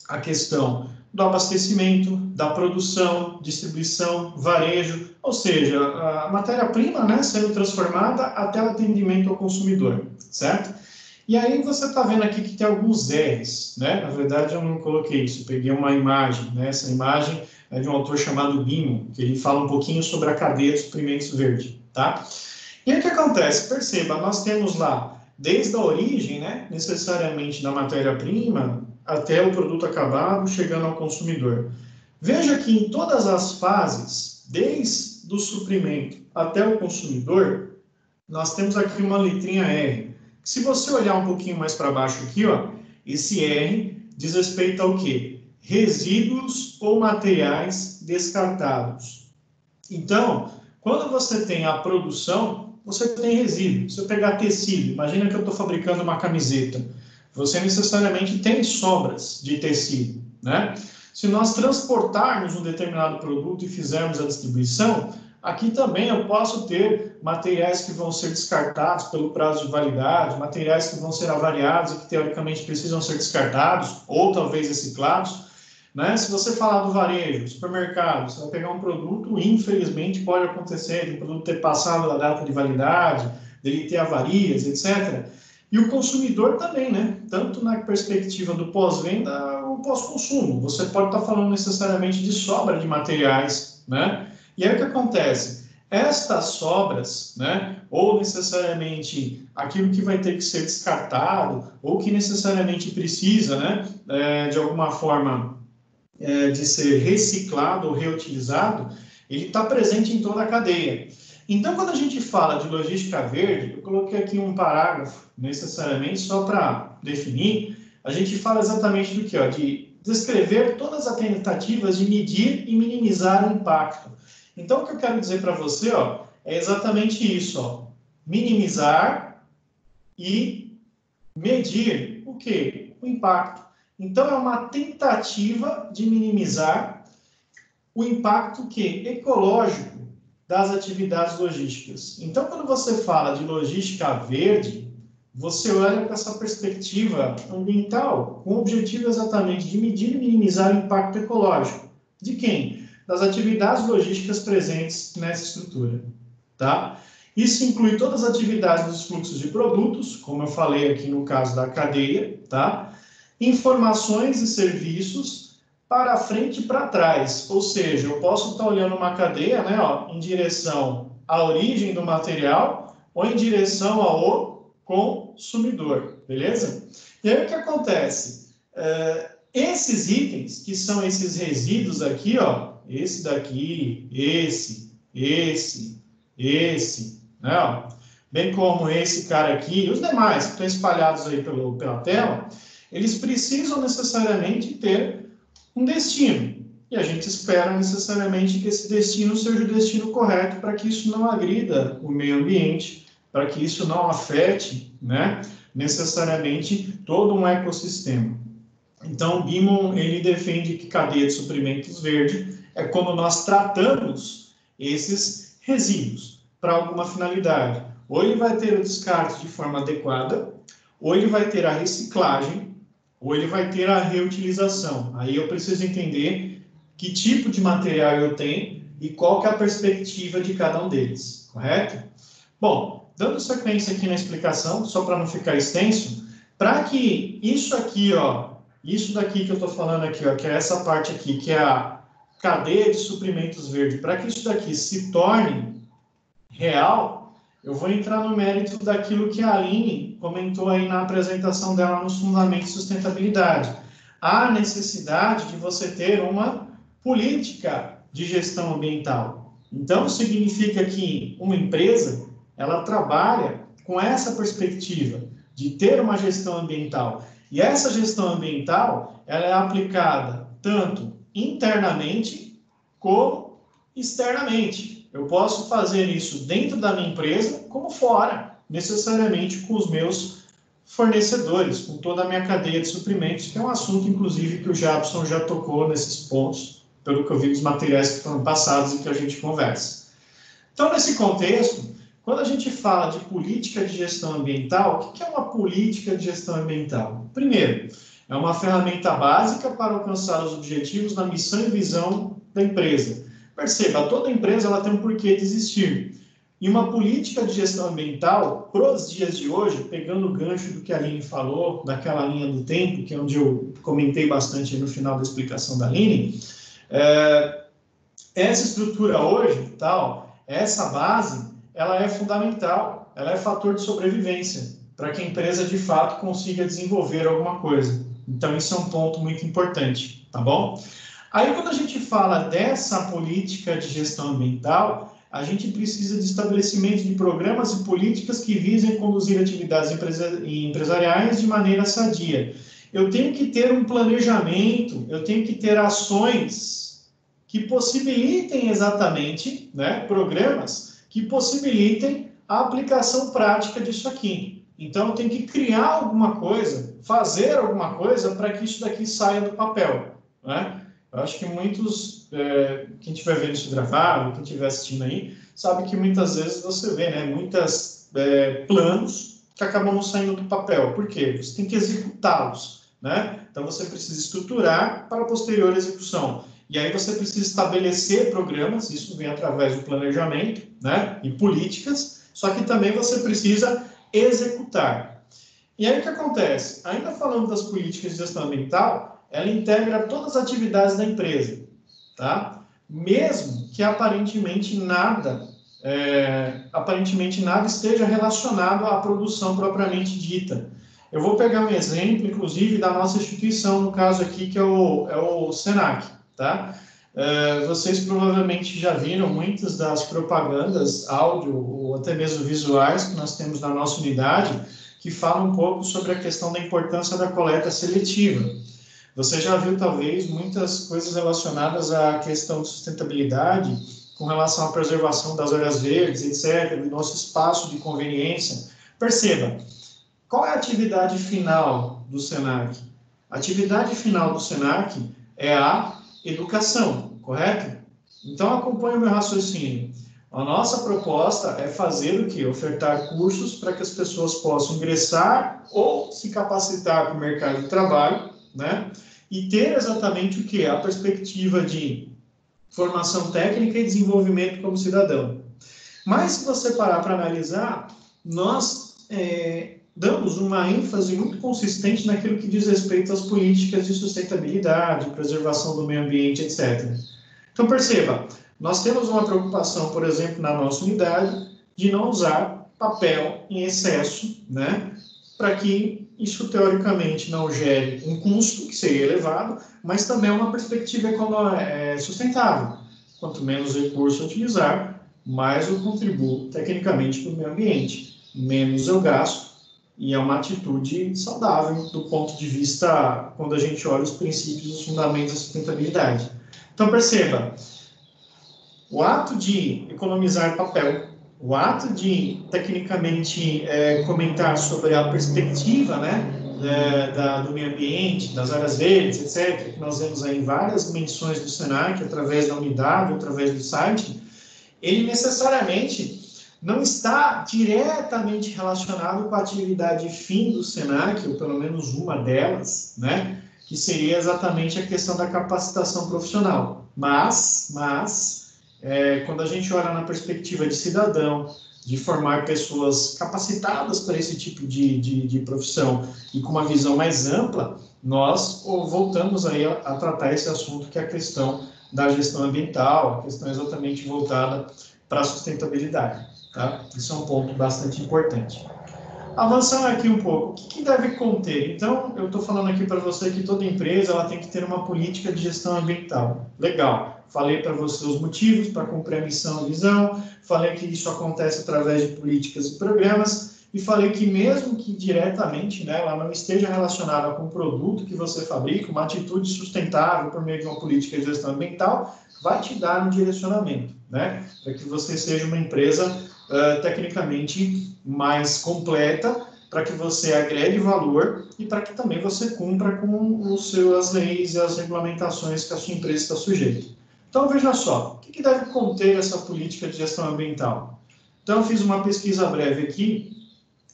a questão do abastecimento, da produção, distribuição, varejo, ou seja, a matéria-prima, né, sendo transformada até o atendimento ao consumidor, certo? E aí você está vendo aqui que tem alguns R's, né? Na verdade, eu não coloquei isso, eu peguei uma imagem, né? Essa imagem é de um autor chamado Bimon, que ele fala um pouquinho sobre a cadeia de suprimentos verde, tá? E aí o que acontece? Perceba, nós temos lá, desde a origem, né, necessariamente da matéria-prima, até o produto acabado, chegando ao consumidor. Veja que em todas as fases, desde o suprimento até o consumidor, nós temos aqui uma letrinha R. Se você olhar um pouquinho mais para baixo aqui, ó, esse R diz respeito ao quê? Resíduos ou materiais descartados. Então, quando você tem a produção, você tem resíduo. Se eu pegar tecido, imagina que eu estou fabricando uma camiseta, você necessariamente tem sobras de tecido, né? Se nós transportarmos um determinado produto e fizermos a distribuição, aqui também eu posso ter materiais que vão ser descartados pelo prazo de validade, materiais que vão ser avariados e que teoricamente precisam ser descartados, ou talvez reciclados, né? Se você falar do varejo, supermercado, você vai pegar um produto, infelizmente pode acontecer de um produto ter passado da data de validade, dele ter avarias, etc. E o consumidor também, né? Tanto na perspectiva do pós-venda ou pós-consumo. Você pode estar falando necessariamente de sobra de materiais, né? E aí o que acontece? Estas sobras, né? Ou necessariamente aquilo que vai ter que ser descartado, ou que necessariamente precisa, né? De alguma forma de ser reciclado ou reutilizado, ele está presente em toda a cadeia. Então, quando a gente fala de logística verde, eu coloquei aqui um parágrafo, necessariamente, só para definir, a gente fala exatamente do que? Ó, de descrever todas as tentativas de medir e minimizar o impacto. Então, o que eu quero dizer para você, ó, é exatamente isso, ó, minimizar e medir o quê? O impacto. Então, é uma tentativa de minimizar o impacto ecológico das atividades logísticas. Então, quando você fala de logística verde, você olha para essa perspectiva ambiental, com o objetivo exatamente de medir e minimizar o impacto ecológico. De quem? Das atividades logísticas presentes nessa estrutura, tá? Isso inclui todas as atividades dos fluxos de produtos, como eu falei aqui no caso da cadeia, tá? Informações e serviços para frente e para trás, ou seja, eu posso estar olhando uma cadeia, né, ó, em direção à origem do material ou em direção ao consumidor, beleza? E aí o que acontece? Esses itens, que são esses resíduos aqui, ó, esse daqui, esse, né, ó, bem como esse cara aqui e os demais que estão espalhados aí pela tela, eles precisam necessariamente ter um destino. E a gente espera necessariamente que esse destino seja o destino correto para que isso não agrida o meio ambiente, para que isso não afete, né, necessariamente todo um ecossistema. Então, o Bimon, ele defende que cadeia de suprimentos verde é quando nós tratamos esses resíduos para alguma finalidade. Ou ele vai ter o descarte de forma adequada, ou ele vai ter a reciclagem, ou ele vai ter a reutilização. Aí eu preciso entender que tipo de material eu tenho e qual que é a perspectiva de cada um deles, correto? Bom, dando sequência aqui na explicação, só para não ficar extenso, para que isso aqui, ó, isso daqui que eu estou falando aqui, ó, que é essa parte aqui, que é a cadeia de suprimentos verde, para que isso daqui se torne real, eu vou entrar no mérito daquilo que a Aline comentou aí na apresentação dela nos fundamentos de sustentabilidade. Há necessidade de você ter uma política de gestão ambiental. Então, significa que uma empresa, ela trabalha com essa perspectiva de ter uma gestão ambiental. E essa gestão ambiental, ela é aplicada tanto internamente como externamente. Eu posso fazer isso dentro da minha empresa como fora, necessariamente com os meus fornecedores, com toda a minha cadeia de suprimentos, que é um assunto, inclusive, que o Jabson já tocou nesses pontos, pelo que eu vi dos materiais que foram passados e que a gente conversa. Então, nesse contexto, quando a gente fala de política de gestão ambiental, o que é uma política de gestão ambiental? Primeiro, é uma ferramenta básica para alcançar os objetivos na missão e visão da empresa. Perceba, toda empresa ela tem um porquê de existir. E uma política de gestão ambiental, para os dias de hoje, pegando o gancho do que a Aline falou, daquela linha do tempo, que é onde eu comentei bastante no final da explicação da Aline, essa estrutura hoje, tal, essa base, ela é fundamental, ela é fator de sobrevivência, para que a empresa, de fato, consiga desenvolver alguma coisa. Então, isso é um ponto muito importante, tá bom? Aí, quando a gente fala dessa política de gestão ambiental, a gente precisa de estabelecimento de programas e políticas que visem conduzir atividades empresariais de maneira sadia. Eu tenho que ter um planejamento, eu tenho que ter ações que possibilitem exatamente, né, programas que possibilitem a aplicação prática disso aqui. Então, eu tenho que criar alguma coisa, fazer alguma coisa para que isso daqui saia do papel, né? Eu acho que muitos, quem estiver vendo isso gravado, quem estiver assistindo aí, sabe que muitas vezes você vê, né, muitos planos que acabam não saindo do papel. Por quê? Você tem que executá-los, né? Então, você precisa estruturar para a posterior execução. E aí você precisa estabelecer programas, isso vem através do planejamento, né, e políticas, só que também você precisa executar. E aí o que acontece? Ainda falando das políticas de gestão ambiental, ela integra todas as atividades da empresa, tá? Mesmo que aparentemente nada esteja relacionado à produção propriamente dita. Eu vou pegar um exemplo, inclusive, da nossa instituição, no caso aqui, que é o SENAC, tá? Vocês provavelmente já viram muitas das propagandas, áudio ou até mesmo visuais que nós temos na nossa unidade, que falam um pouco sobre a questão da importância da coleta seletiva. Você já viu, talvez, muitas coisas relacionadas à questão de sustentabilidade, com relação à preservação das áreas verdes, etc., do nosso espaço de conveniência. Perceba, qual é a atividade final do SENAC? A atividade final do SENAC é a educação, correto? Então, acompanhe o meu raciocínio. A nossa proposta é fazer o quê? Ofertar cursos para que as pessoas possam ingressar ou se capacitar para o mercado de trabalho, né? E ter exatamente o quê? A perspectiva de formação técnica e desenvolvimento como cidadão. Mas, se você parar para analisar, nós damos uma ênfase muito consistente naquilo que diz respeito às políticas de sustentabilidade, preservação do meio ambiente, etc. Então, perceba, nós temos uma preocupação, por exemplo, na nossa unidade, de não usar papel em excesso, né? Para que isso, teoricamente, não gere um custo, que seria elevado, mas também uma perspectiva sustentável. Quanto menos recurso utilizar, mais eu contribuo tecnicamente para o meio ambiente. Menos eu gasto, e é uma atitude saudável do ponto de vista, quando a gente olha os princípios e os fundamentos da sustentabilidade. Então, perceba, o ato de economizar papel, o ato de, tecnicamente, comentar sobre a perspectiva, né, do meio ambiente, das áreas verdes, etc., que nós vemos aí em várias menções do SENAC, através da unidade, através do site, ele necessariamente não está diretamente relacionado com a atividade fim do SENAC, ou pelo menos uma delas, né? Que seria exatamente a questão da capacitação profissional. Mas quando a gente olha na perspectiva de cidadão, de formar pessoas capacitadas para esse tipo de profissão e com uma visão mais ampla, nós voltamos aí a tratar esse assunto, que é a questão da gestão ambiental, a questão exatamente voltada para a sustentabilidade. Tá? Isso é um ponto bastante importante. Avançando aqui um pouco, o que deve conter? Então, eu estou falando aqui para você que toda empresa ela tem que ter uma política de gestão ambiental. Legal. Falei para você os motivos para cumprir a missão e visão, falei que isso acontece através de políticas e programas, e falei que mesmo que diretamente, né, ela não esteja relacionada com o produto que você fabrica, uma atitude sustentável por meio de uma política de gestão ambiental vai te dar um direcionamento, né, para que você seja uma empresa tecnicamente mais completa, para que você agregue valor e para que também você cumpra com as leis e as regulamentações que a sua empresa está sujeita. Então, veja só, o que deve conter essa política de gestão ambiental? Então, eu fiz uma pesquisa breve aqui,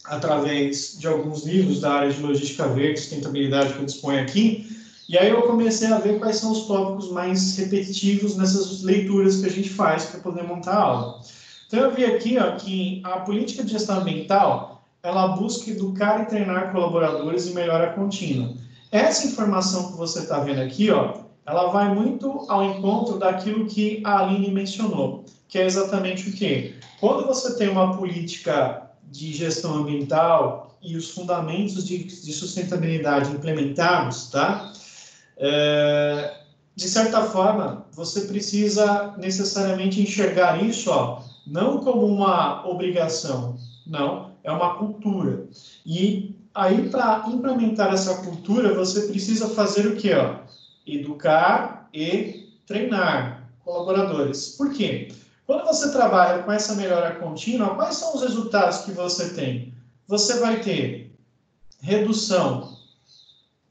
através de alguns livros da área de logística verde e sustentabilidade que eu disponho aqui, e aí eu comecei a ver quais são os tópicos mais repetitivos nessas leituras que a gente faz para poder montar a aula. Então, eu vi aqui que a política de gestão ambiental, ela busca educar e treinar colaboradores em melhora contínua. Essa informação que você está vendo aqui, ela vai muito ao encontro daquilo que a Aline mencionou, que é exatamente o quê? Quando você tem uma política de gestão ambiental e os fundamentos de sustentabilidade implementados, tá? De certa forma, você precisa necessariamente enxergar isso, não como uma obrigação, não, é uma cultura. E aí, para implementar essa cultura, você precisa fazer o quê? Educar e treinar colaboradores. Por quê? Quando você trabalha com essa melhora contínua, quais são os resultados que você tem? Você vai ter redução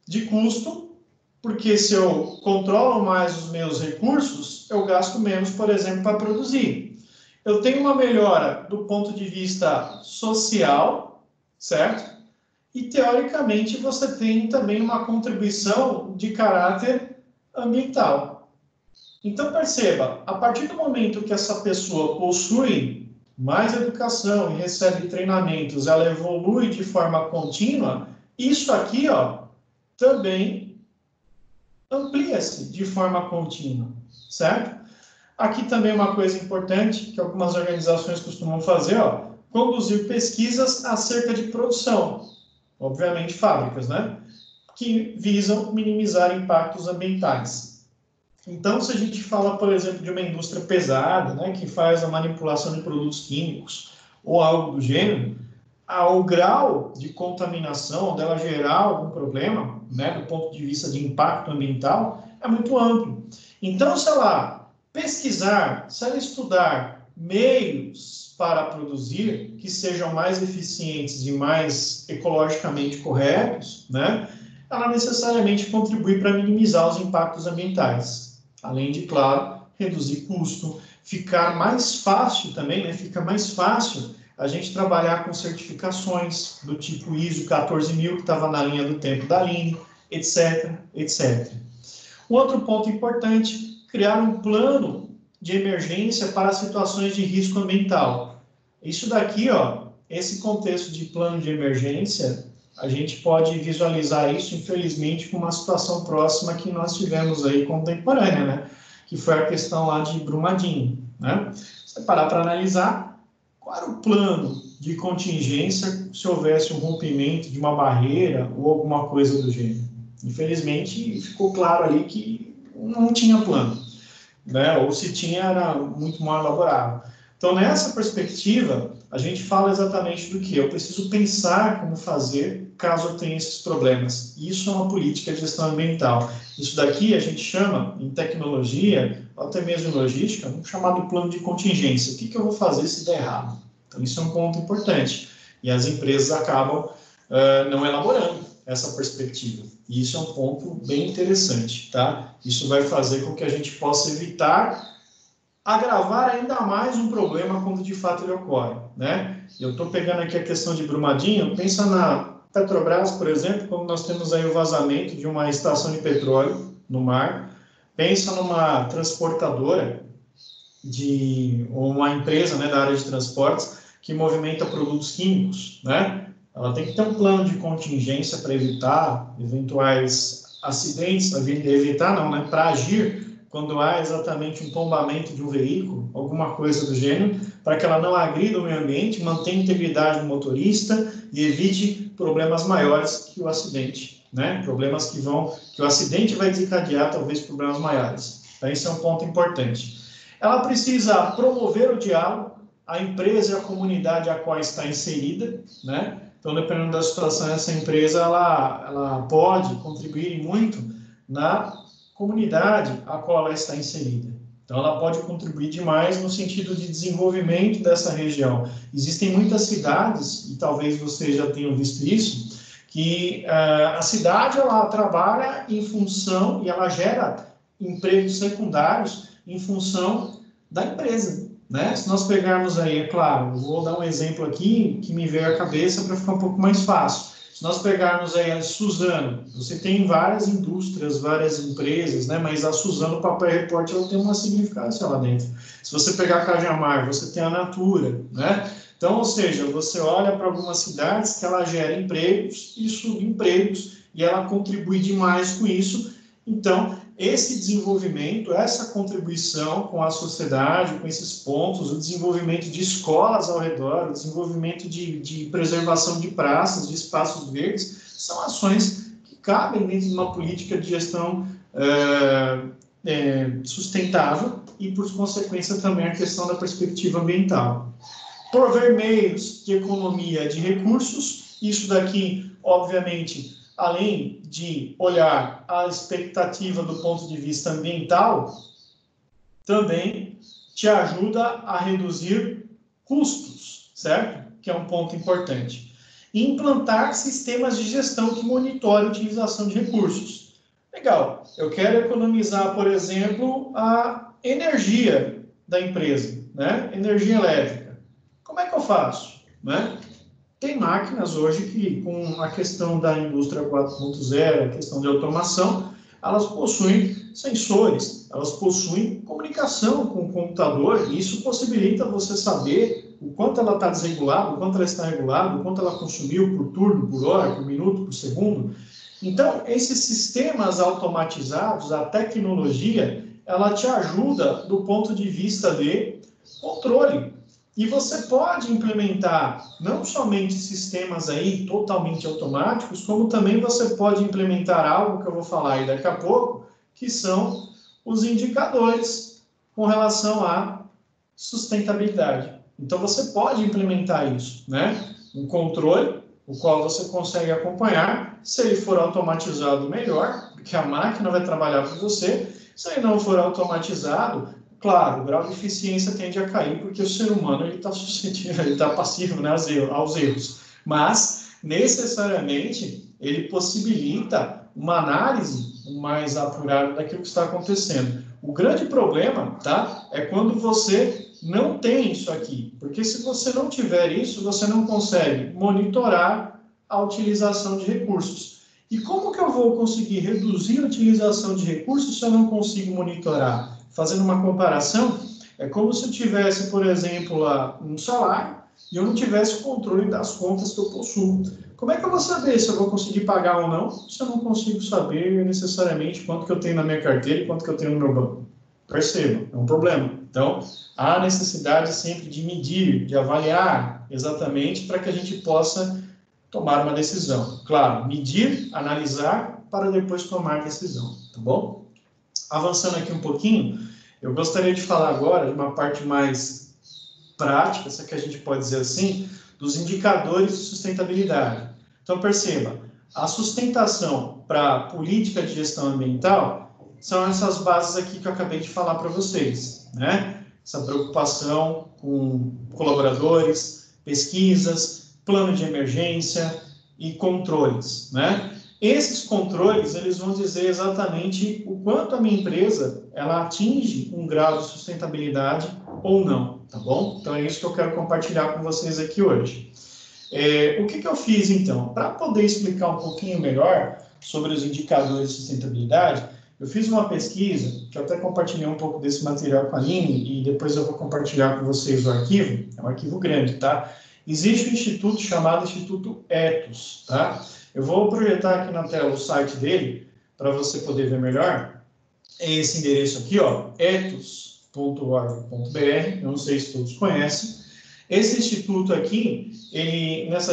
de custo, porque se eu controlo mais os meus recursos, eu gasto menos, por exemplo, para produzir. Eu tenho uma melhora do ponto de vista social, certo? E, teoricamente, você tem também uma contribuição de caráter ambiental. Então, perceba, a partir do momento que essa pessoa possui mais educação e recebe treinamentos, ela evolui de forma contínua, isso aqui, também amplia-se de forma contínua, certo? Aqui também uma coisa importante que algumas organizações costumam fazer, conduzir pesquisas acerca de produção, obviamente fábricas, né? Que visam minimizar impactos ambientais. Então, se a gente fala, por exemplo, de uma indústria pesada, né, que faz a manipulação de produtos químicos ou algo do gênero, o grau de contaminação dela gerar algum problema, né, do ponto de vista de impacto ambiental, é muito amplo. Então, se ela pesquisar, se ela estudar meios para produzir que sejam mais eficientes e mais ecologicamente corretos, né, ela necessariamente contribui para minimizar os impactos ambientais. Além de, claro, reduzir custo, ficar mais fácil também, né? Fica mais fácil a gente trabalhar com certificações do tipo ISO 14000, que estava na linha do tempo da Aline, etc, etc. Um outro ponto importante, criar um plano de emergência para situações de risco ambiental. Isso daqui, esse contexto de plano de emergência, a gente pode visualizar isso, infelizmente, com uma situação próxima que nós tivemos aí contemporânea, né? Que foi a questão lá de Brumadinho, né? Se você parar para analisar, qual era o plano de contingência se houvesse um rompimento de uma barreira ou alguma coisa do gênero? Infelizmente, ficou claro ali que não tinha plano, né? Ou se tinha, era muito mal elaborado. Então, nessa perspectiva, a gente fala exatamente do que? Eu preciso pensar como fazer caso eu tenha esses problemas. Isso é uma política de gestão ambiental. Isso daqui a gente chama, em tecnologia, ou até mesmo em logística, um chamado plano de contingência. O que eu vou fazer se der errado? Então, isso é um ponto importante. E as empresas acabam não elaborando essa perspectiva. E isso é um ponto bem interessante, tá? Isso vai fazer com que a gente possa evitar agravar ainda mais um problema quando de fato ele ocorre, né? Eu estou pegando aqui a questão de Brumadinho, pensa na Petrobras, por exemplo, quando nós temos aí o vazamento de uma estação de petróleo no mar, pensa numa transportadora ou uma empresa, né, da área de transportes que movimenta produtos químicos, né? Ela tem que ter um plano de contingência para evitar eventuais acidentes, evitar não, né, para agir quando há exatamente um tombamento de um veículo, alguma coisa do gênero, para que ela não agrida o meio ambiente, mantenha a integridade do motorista e evite problemas maiores que o acidente, né? Problemas que o acidente vai desencadear, talvez, problemas maiores. Então, esse é um ponto importante. Ela precisa promover o diálogo, a empresa e a comunidade a qual está inserida, né? Então, dependendo da situação, essa empresa ela pode contribuir muito na comunidade a qual ela está inserida. Então, ela pode contribuir demais no sentido de desenvolvimento dessa região. Existem muitas cidades, e talvez vocês já tenham visto isso, que a cidade ela trabalha em função e ela gera empregos secundários em função da empresa, né? Se nós pegarmos aí, é claro, eu vou dar um exemplo aqui que me veio à cabeça para ficar um pouco mais fácil. Se nós pegarmos aí a Suzano, você tem várias indústrias, várias empresas, né? Mas a Suzano, o papel reporte, ela tem uma significância lá dentro. Se você pegar a Cajamar, você tem a Natura, né? Então, ou seja, você olha para algumas cidades que ela gera empregos e subempregos e ela contribui demais com isso. Então, esse desenvolvimento, essa contribuição com a sociedade, com esses pontos, o desenvolvimento de escolas ao redor, o desenvolvimento de preservação de praças, de espaços verdes, são ações que cabem dentro de uma política de gestão sustentável e, por consequência, também a questão da perspectiva ambiental. Prover meios de economia de recursos, isso daqui, obviamente, além de olhar a expectativa do ponto de vista ambiental, também te ajuda a reduzir custos, certo? Que é um ponto importante. E implantar sistemas de gestão que monitorem a utilização de recursos. Legal, eu quero economizar, por exemplo, a energia da empresa, né? Energia elétrica. Como é que eu faço, né? Tem máquinas hoje que, com a questão da indústria 4.0, a questão de automação, elas possuem sensores, elas possuem comunicação com o computador, e isso possibilita você saber o quanto ela está desregulada, o quanto ela está regulada, o quanto ela consumiu por turno, por hora, por minuto, por segundo. Então, esses sistemas automatizados, a tecnologia, ela te ajuda do ponto de vista de controle. E você pode implementar não somente sistemas aí totalmente automáticos, como também você pode implementar algo que eu vou falar aí daqui a pouco, que são os indicadores com relação à sustentabilidade. Então, você pode implementar isso, né? Um controle, o qual você consegue acompanhar. Se ele for automatizado, melhor, porque a máquina vai trabalhar por você. Se ele não for automatizado, claro, o grau de eficiência tende a cair, porque o ser humano está suscetível, ele está passivo, né, aos erros. Mas, necessariamente, ele possibilita uma análise mais apurada daquilo que está acontecendo. O grande problema, tá, é quando você não tem isso aqui, porque se você não tiver isso, você não consegue monitorar a utilização de recursos. E como que eu vou conseguir reduzir a utilização de recursos se eu não consigo monitorar? Fazendo uma comparação, é como se eu tivesse, por exemplo, um salário e eu não tivesse controle das contas que eu possuo. Como é que eu vou saber se eu vou conseguir pagar ou não, se eu não consigo saber necessariamente quanto que eu tenho na minha carteira e quanto que eu tenho no meu banco? Perceba, é um problema. Então, há necessidade sempre de medir, de avaliar exatamente para que a gente possa tomar uma decisão. Claro, medir, analisar, para depois tomar decisão, tá bom? Avançando aqui um pouquinho, eu gostaria de falar agora de uma parte mais prática, se é que a gente pode dizer assim, dos indicadores de sustentabilidade. Então, perceba, a sustentação para a política de gestão ambiental são essas bases aqui que eu acabei de falar para vocês, né? Essa preocupação com colaboradores, pesquisas, plano de emergência e controles, né? Esses controles, eles vão dizer exatamente o quanto a minha empresa, ela atinge um grau de sustentabilidade ou não, tá bom? Então, é isso que eu quero compartilhar com vocês aqui hoje. O que eu fiz, então? Para poder explicar um pouquinho melhor sobre os indicadores de sustentabilidade, eu fiz uma pesquisa, que eu até compartilhei um pouco desse material com a Aline, e depois eu vou compartilhar com vocês o arquivo, é um arquivo grande, tá? Existe um instituto chamado Instituto Ethos, tá? Eu vou projetar aqui na tela o site dele, para você poder ver melhor. É esse endereço aqui, ó, ethos.org.br, eu não sei se todos conhecem. Esse instituto aqui,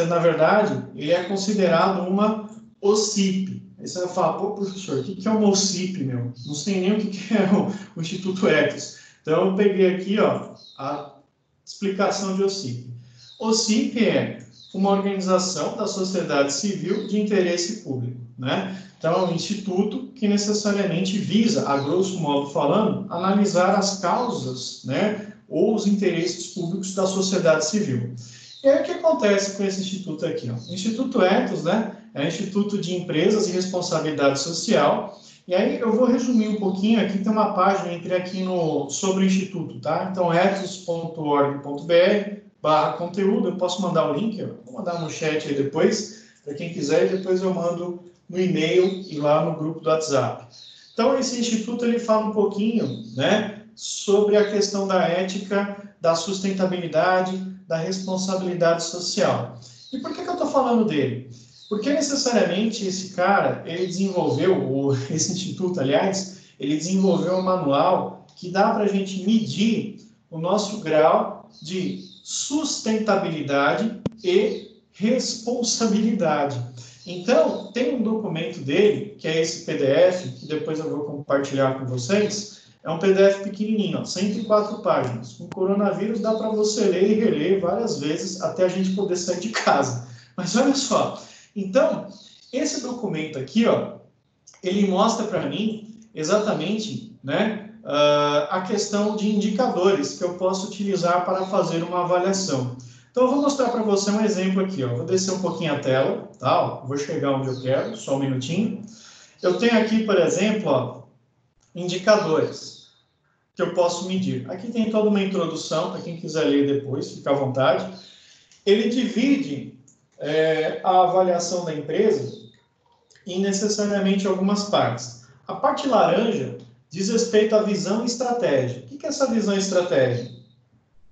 na verdade, ele é considerado uma OCIP. Aí você vai falar, pô, professor, o que é uma OCIP, meu? Não sei nem o que é o Instituto Ethos. Então, eu peguei aqui, ó, a explicação de OCIP. OCIP é uma organização da sociedade civil de interesse público, né? Então, é um instituto que necessariamente visa, a grosso modo falando, analisar as causas, né, ou os interesses públicos da sociedade civil. E aí, o que acontece com esse instituto aqui? Ó? O Instituto Ethos, né, é um instituto de empresas e responsabilidade social. E aí, eu vou resumir um pouquinho, aqui tem uma página, entrei aqui sobre o instituto, tá? Então, ethos.org.br/conteúdo, eu posso mandar o link, vou mandar no chat aí depois, para quem quiser, e depois eu mando no e-mail e lá no grupo do WhatsApp. Então, esse instituto, ele fala um pouquinho, né, sobre a questão da ética, da sustentabilidade, da responsabilidade social. E por que eu estou falando dele? Porque necessariamente esse cara, ele desenvolveu, esse instituto, aliás, ele desenvolveu um manual que dá para a gente medir o nosso grau de sustentabilidade e responsabilidade. Então, tem um documento dele, que é esse PDF, que depois eu vou compartilhar com vocês. É um PDF pequenininho, ó, 104 páginas. Com coronavírus dá para você ler e reler várias vezes até a gente poder sair de casa. Mas olha só, então, esse documento aqui, ó, ele mostra para mim exatamente, né, a questão de indicadores que eu posso utilizar para fazer uma avaliação. Então, eu vou mostrar para você um exemplo aqui, ó. Vou descer um pouquinho a tela, tá? Ó, vou chegar onde eu quero, só um minutinho. Eu tenho aqui, por exemplo, ó, indicadores que eu posso medir. Aqui tem toda uma introdução, para quem quiser ler depois, fica à vontade. Ele divide a avaliação da empresa em necessariamente algumas partes. A parte laranja diz respeito à visão e estratégia. O que é essa visão e estratégia?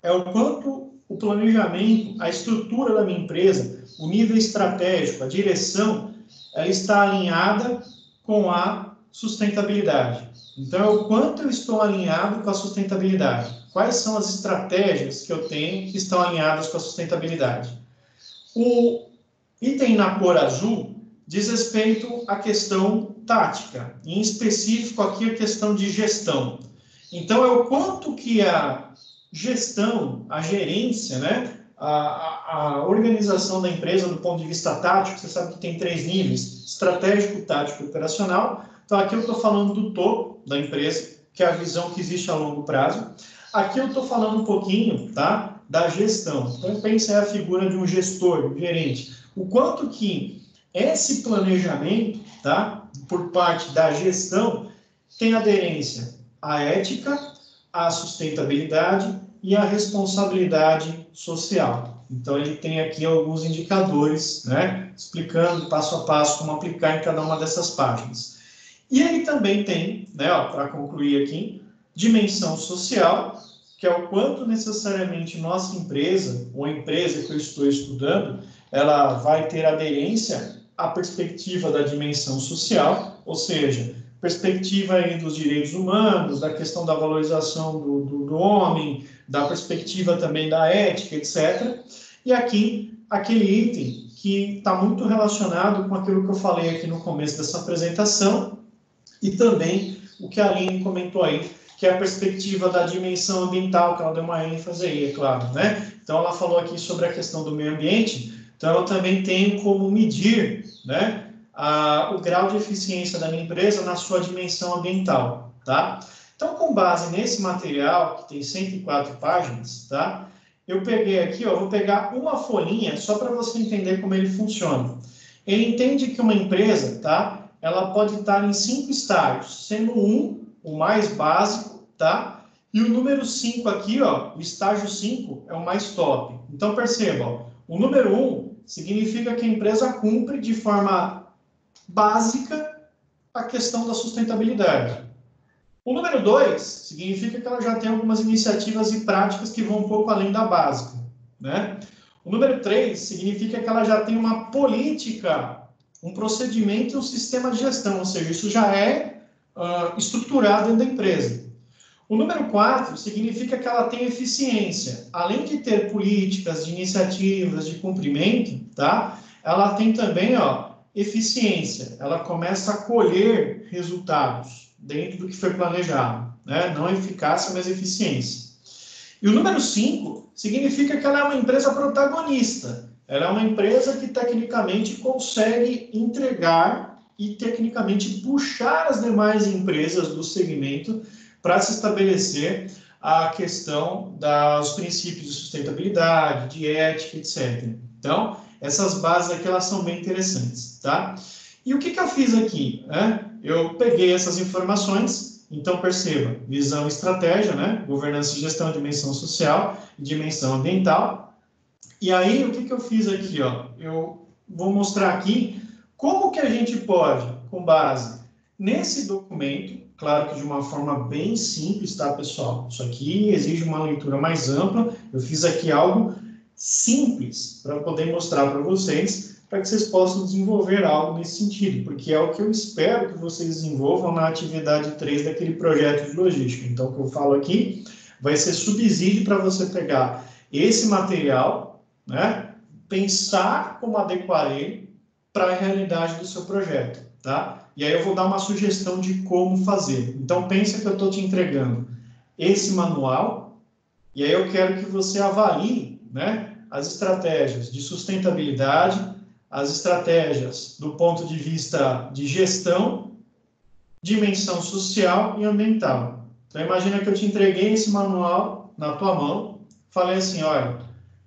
É o quanto o planejamento, a estrutura da minha empresa, o nível estratégico, a direção, ela está alinhada com a sustentabilidade. Então, é o quanto eu estou alinhado com a sustentabilidade. Quais são as estratégias que eu tenho que estão alinhadas com a sustentabilidade? O item na cor azul diz respeito à questão tática, em específico aqui a questão de gestão. Então, é o quanto que a gestão, a gerência, né, a organização da empresa do ponto de vista tático, você sabe que tem 3 níveis, estratégico, tático e operacional. Então, aqui eu estou falando do topo da empresa, que é a visão que existe a longo prazo. Aqui eu estou falando um pouquinho, tá, da gestão. Então, pense a figura de um gestor, um gerente. O quanto que esse planejamento, tá, por parte da gestão, tem aderência à ética, à sustentabilidade e à responsabilidade social. Então, ele tem aqui alguns indicadores, né, explicando passo a passo como aplicar em cada uma dessas páginas. E ele também tem, né, para concluir aqui, dimensão social, que é o quanto necessariamente nossa empresa, ou a empresa que eu estou estudando, ela vai ter aderência à perspectiva da dimensão social, ou seja, perspectiva aí dos direitos humanos, da questão da valorização do homem, da perspectiva também da ética, etc. E aqui, aquele item que está muito relacionado com aquilo que eu falei aqui no começo dessa apresentação, e também o que a Aline comentou aí, que é a perspectiva da dimensão ambiental, que ela deu uma ênfase aí, é claro, né? Então, ela falou aqui sobre a questão do meio ambiente, então eu também tenho como medir, né, o grau de eficiência da minha empresa na sua dimensão ambiental, tá? Então, com base nesse material, que tem 104 páginas, tá? Eu peguei aqui, ó, vou pegar uma folhinha só para você entender como ele funciona. Ele entende que uma empresa, tá? Ela pode estar em 5 estágios, sendo o mais básico, tá? E o número 5 aqui, ó, o estágio 5 é o mais top. Então, perceba, ó, o número 1 significa que a empresa cumpre de forma básica a questão da sustentabilidade. O número 2 significa que ela já tem algumas iniciativas e práticas que vão um pouco além da básica, né? O número 3 significa que ela já tem uma política, um procedimento e um sistema de gestão, ou seja, isso já é estruturado dentro da empresa. O número 4 significa que ela tem eficiência. Além de ter políticas, de iniciativas, de cumprimento, tá? Ela tem também, ó, eficiência. Ela começa a colher resultados dentro do que foi planejado, né? Não eficácia, mas eficiência. E o número 5 significa que ela é uma empresa protagonista. Ela é uma empresa que tecnicamente consegue entregar e tecnicamente puxar as demais empresas do segmento para se estabelecer a questão dos princípios de sustentabilidade, de ética, etc. Então, essas bases aqui, elas são bem interessantes, tá? E o que eu fiz aqui? Eu peguei essas informações, então perceba, visão e estratégia, né? Governança e gestão, dimensão social e dimensão ambiental. E aí, o que eu fiz aqui, ó? Eu vou mostrar aqui como que a gente pode, com base nesse documento, claro que de uma forma bem simples, tá, pessoal? Isso aqui exige uma leitura mais ampla. Eu fiz aqui algo simples para poder mostrar para vocês, para que vocês possam desenvolver algo nesse sentido, porque é o que eu espero que vocês desenvolvam na atividade 3 daquele projeto de logística. Então, o que eu falo aqui vai ser subsídio para você pegar esse material, né, pensar como adequar ele para a realidade do seu projeto, tá? E aí eu vou dar uma sugestão de como fazer. Então, pensa que eu estou te entregando esse manual, e aí eu quero que você avalie, né, as estratégias de sustentabilidade, as estratégias do ponto de vista de gestão, dimensão social e ambiental. Então, imagina que eu te entreguei esse manual na tua mão, falei assim, olha,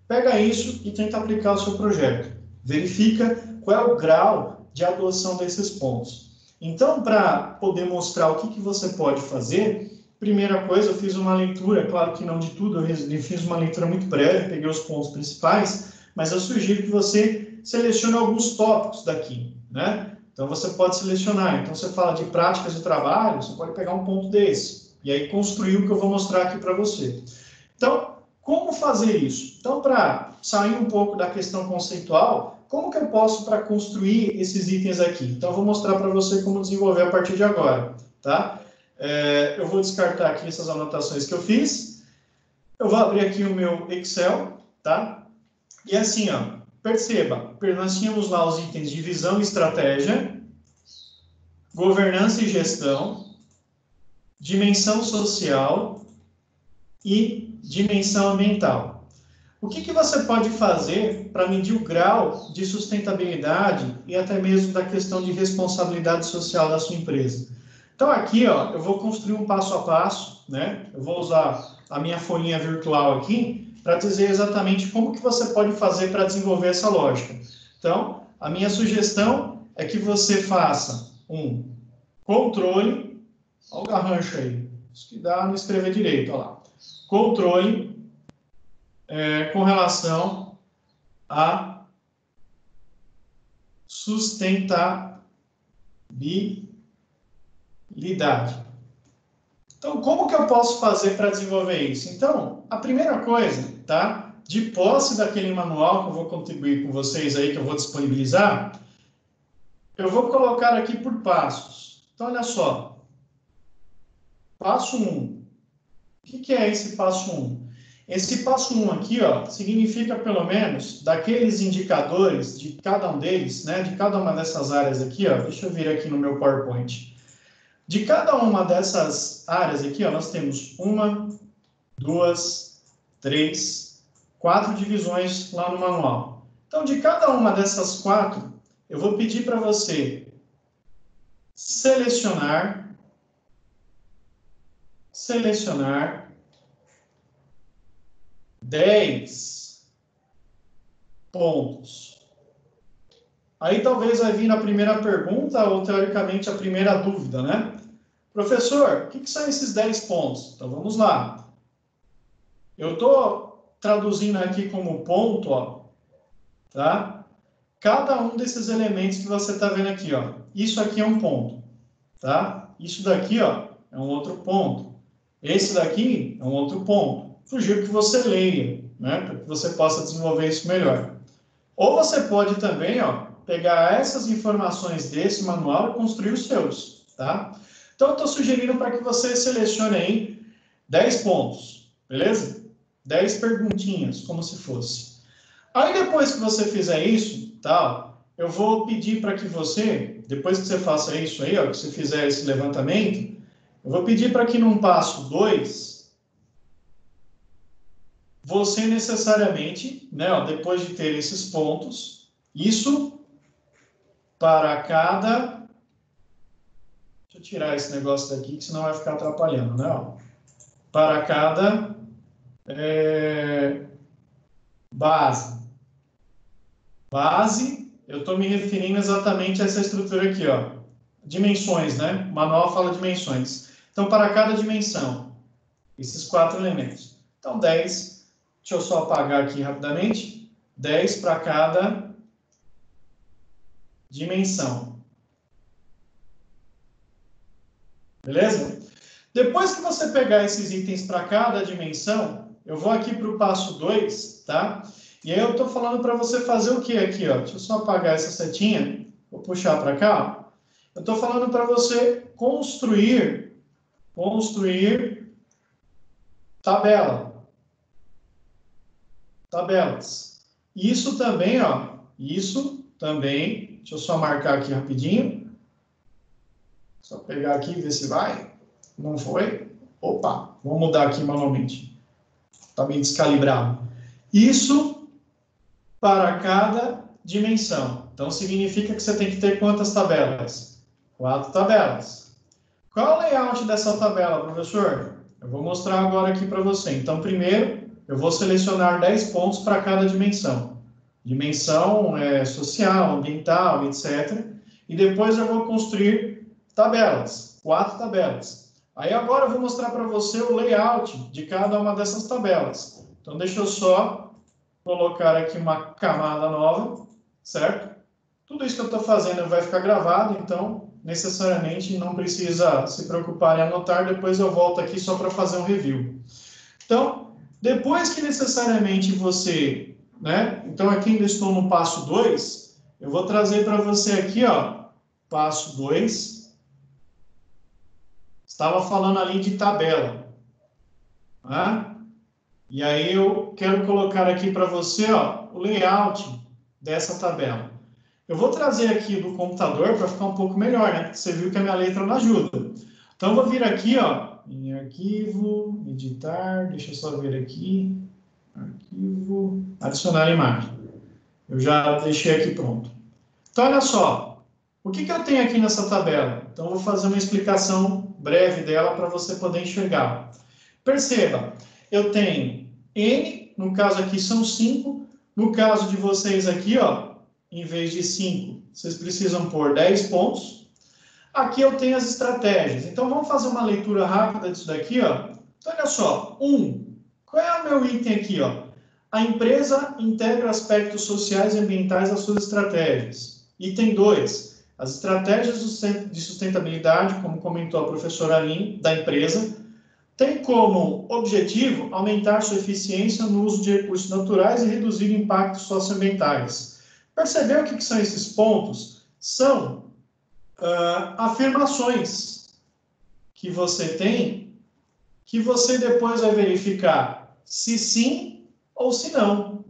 pega isso e tenta aplicar o seu projeto. Verifica qual é o grau de adoção desses pontos. Então, para poder mostrar o que você pode fazer, primeira coisa, eu fiz uma leitura, claro que não de tudo, eu fiz uma leitura muito breve, peguei os pontos principais, mas eu sugiro que você selecione alguns tópicos daqui, né? Então, você pode selecionar. Então, você fala de práticas de trabalho, você pode pegar um ponto desse, e aí construir o que eu vou mostrar aqui para você. Então, como fazer isso? Então, para sair um pouco da questão conceitual, como que eu posso para construir esses itens aqui? Então, eu vou mostrar para você como desenvolver a partir de agora, tá? Eu vou descartar aqui essas anotações que eu fiz. Eu vou abrir aqui o meu Excel, tá? E assim, ó, perceba, nós tínhamos lá os itens de visão e estratégia, governança e gestão, dimensão social e dimensão ambiental. O que você pode fazer para medir o grau de sustentabilidade e até mesmo da questão de responsabilidade social da sua empresa? Então, aqui, ó, eu vou construir um passo a passo, né? Eu vou usar a minha folhinha virtual aqui para dizer exatamente como que você pode fazer para desenvolver essa lógica. Então, a minha sugestão é que você faça um controle, olha o garrancho aí, isso que dá não escrever direito, olha lá. Controle com relação à sustentabilidade. Então, como que eu posso fazer para desenvolver isso? Então, a primeira coisa, tá? De posse daquele manual que eu vou contribuir com vocês aí, que eu vou disponibilizar, eu vou colocar aqui por passos. Então, olha só. Passo 1. O que é esse passo 1? Esse passo 1 aqui, ó, significa pelo menos daqueles indicadores de cada um deles, né, de cada uma dessas áreas aqui, ó, deixa eu vir aqui no meu PowerPoint. De cada uma dessas áreas aqui, ó, nós temos 1, 2, 3, 4 divisões lá no manual. Então, de cada uma dessas 4, eu vou pedir para você selecionar 10 pontos. Aí talvez vai vir a primeira pergunta, ou teoricamente a primeira dúvida, né? Professor, o que são esses 10 pontos? Então vamos lá. Eu estou traduzindo aqui como ponto, ó, tá? Cada um desses elementos que você está vendo aqui, ó. Isso aqui é um ponto, tá? Isso daqui, ó, é um outro ponto. Esse daqui é um outro ponto. Sugiro que você leia, né? Para que você possa desenvolver isso melhor. Ou você pode também, ó, pegar essas informações desse manual e construir os seus, tá? Então, eu estou sugerindo para que você selecione aí 10 pontos, beleza? 10 perguntinhas, como se fosse. Aí, depois que você fizer isso, tá? Eu vou pedir para que você, depois que você faça isso aí, ó, que você fizer esse levantamento, eu vou pedir para que num passo 2, você necessariamente, né, ó, depois de ter esses pontos, isso para cada... Deixa eu tirar esse negócio daqui, que senão vai ficar atrapalhando, né? Ó. Para cada base. Base, eu estou me referindo exatamente a essa estrutura aqui, ó. Dimensões, né? O manual fala dimensões. Então, para cada dimensão, esses 4 elementos. Então, 10, deixa eu só apagar aqui rapidamente. 10 para cada dimensão. Beleza? Depois que você pegar esses itens para cada dimensão, eu vou aqui para o passo 2, tá? E aí eu estou falando para você fazer o que aqui, ó? Deixa eu só apagar essa setinha, vou puxar para cá, ó. Eu estou falando para você construir tabelas. Isso também, ó, deixa eu só marcar aqui rapidinho. Só pegar aqui e ver se vai. Não foi? Opa, vou mudar aqui manualmente. Está meio descalibrado. Isso para cada dimensão. Então, significa que você tem que ter quantas tabelas? 4 tabelas. Qual é o layout dessa tabela, professor? Eu vou mostrar agora aqui para você. Então, primeiro, eu vou selecionar 10 pontos para cada dimensão. Dimensão social, ambiental, etc. E depois eu vou construir tabelas, 4 tabelas. Aí agora eu vou mostrar para você o layout de cada uma dessas tabelas. Então, deixa eu só colocar aqui uma camada nova, certo? Tudo isso que eu estou fazendo vai ficar gravado, então, necessariamente, não precisa se preocupar em anotar, depois eu volto aqui só para fazer um review. Então, depois que necessariamente você, né? Então, aqui ainda estou no passo 2, eu vou trazer para você aqui, ó, passo 2. Estava falando ali de tabela. Tá? E aí eu quero colocar aqui para você, ó, o layout dessa tabela. Eu vou trazer aqui do computador para ficar um pouco melhor, né? Porque você viu que a minha letra não ajuda. Então, eu vou vir aqui, ó, em arquivo, editar, deixa eu só ver aqui, arquivo, adicionar imagem. Eu já deixei aqui pronto. Então, olha só, o que eu tenho aqui nessa tabela? Então, eu vou fazer uma explicação breve dela para você poder enxergar. Perceba, eu tenho N, no caso aqui são 5, no caso de vocês aqui, ó, em vez de 5, vocês precisam pôr 10 pontos. Aqui eu tenho as estratégias. Então, vamos fazer uma leitura rápida disso daqui, ó. Então, olha só, 1, qual é o meu item aqui, ó? A empresa integra aspectos sociais e ambientais às suas estratégias. Item 2, as estratégias de sustentabilidade, como comentou a professora Aline, da empresa, tem como objetivo aumentar sua eficiência no uso de recursos naturais e reduzir impactos socioambientais. Percebeu o que são esses pontos? São afirmações que você tem, que você depois vai verificar se sim ou se não.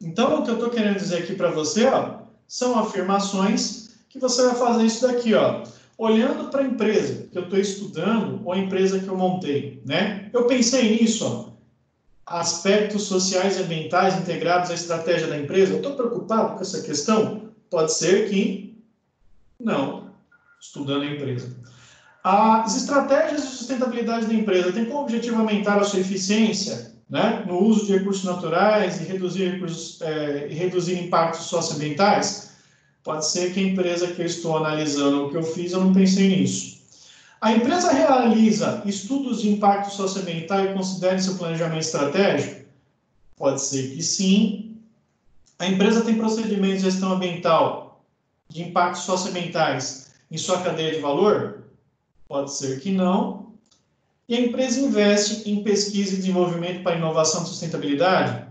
Então, o que eu estou querendo dizer aqui para você, ó, são afirmações que você vai fazer isso daqui, ó. Olhando para a empresa que eu estou estudando ou a empresa que eu montei, né? Eu pensei nisso, ó, aspectos sociais e ambientais integrados à estratégia da empresa. Eu estou preocupado com essa questão? Pode ser que não, estudando a empresa. As estratégias de sustentabilidade da empresa têm como objetivo aumentar a sua eficiência, né, no uso de recursos naturais e reduzir impactos socioambientais? Pode ser que a empresa que eu estou analisando, o que eu fiz, eu não pensei nisso. A empresa realiza estudos de impacto socioambiental e considera seu planejamento estratégico? Pode ser que sim. A empresa tem procedimentos de gestão ambiental, de impactos socioambientais em sua cadeia de valor? Pode ser que não. E a empresa investe em pesquisa e desenvolvimento para inovação e sustentabilidade?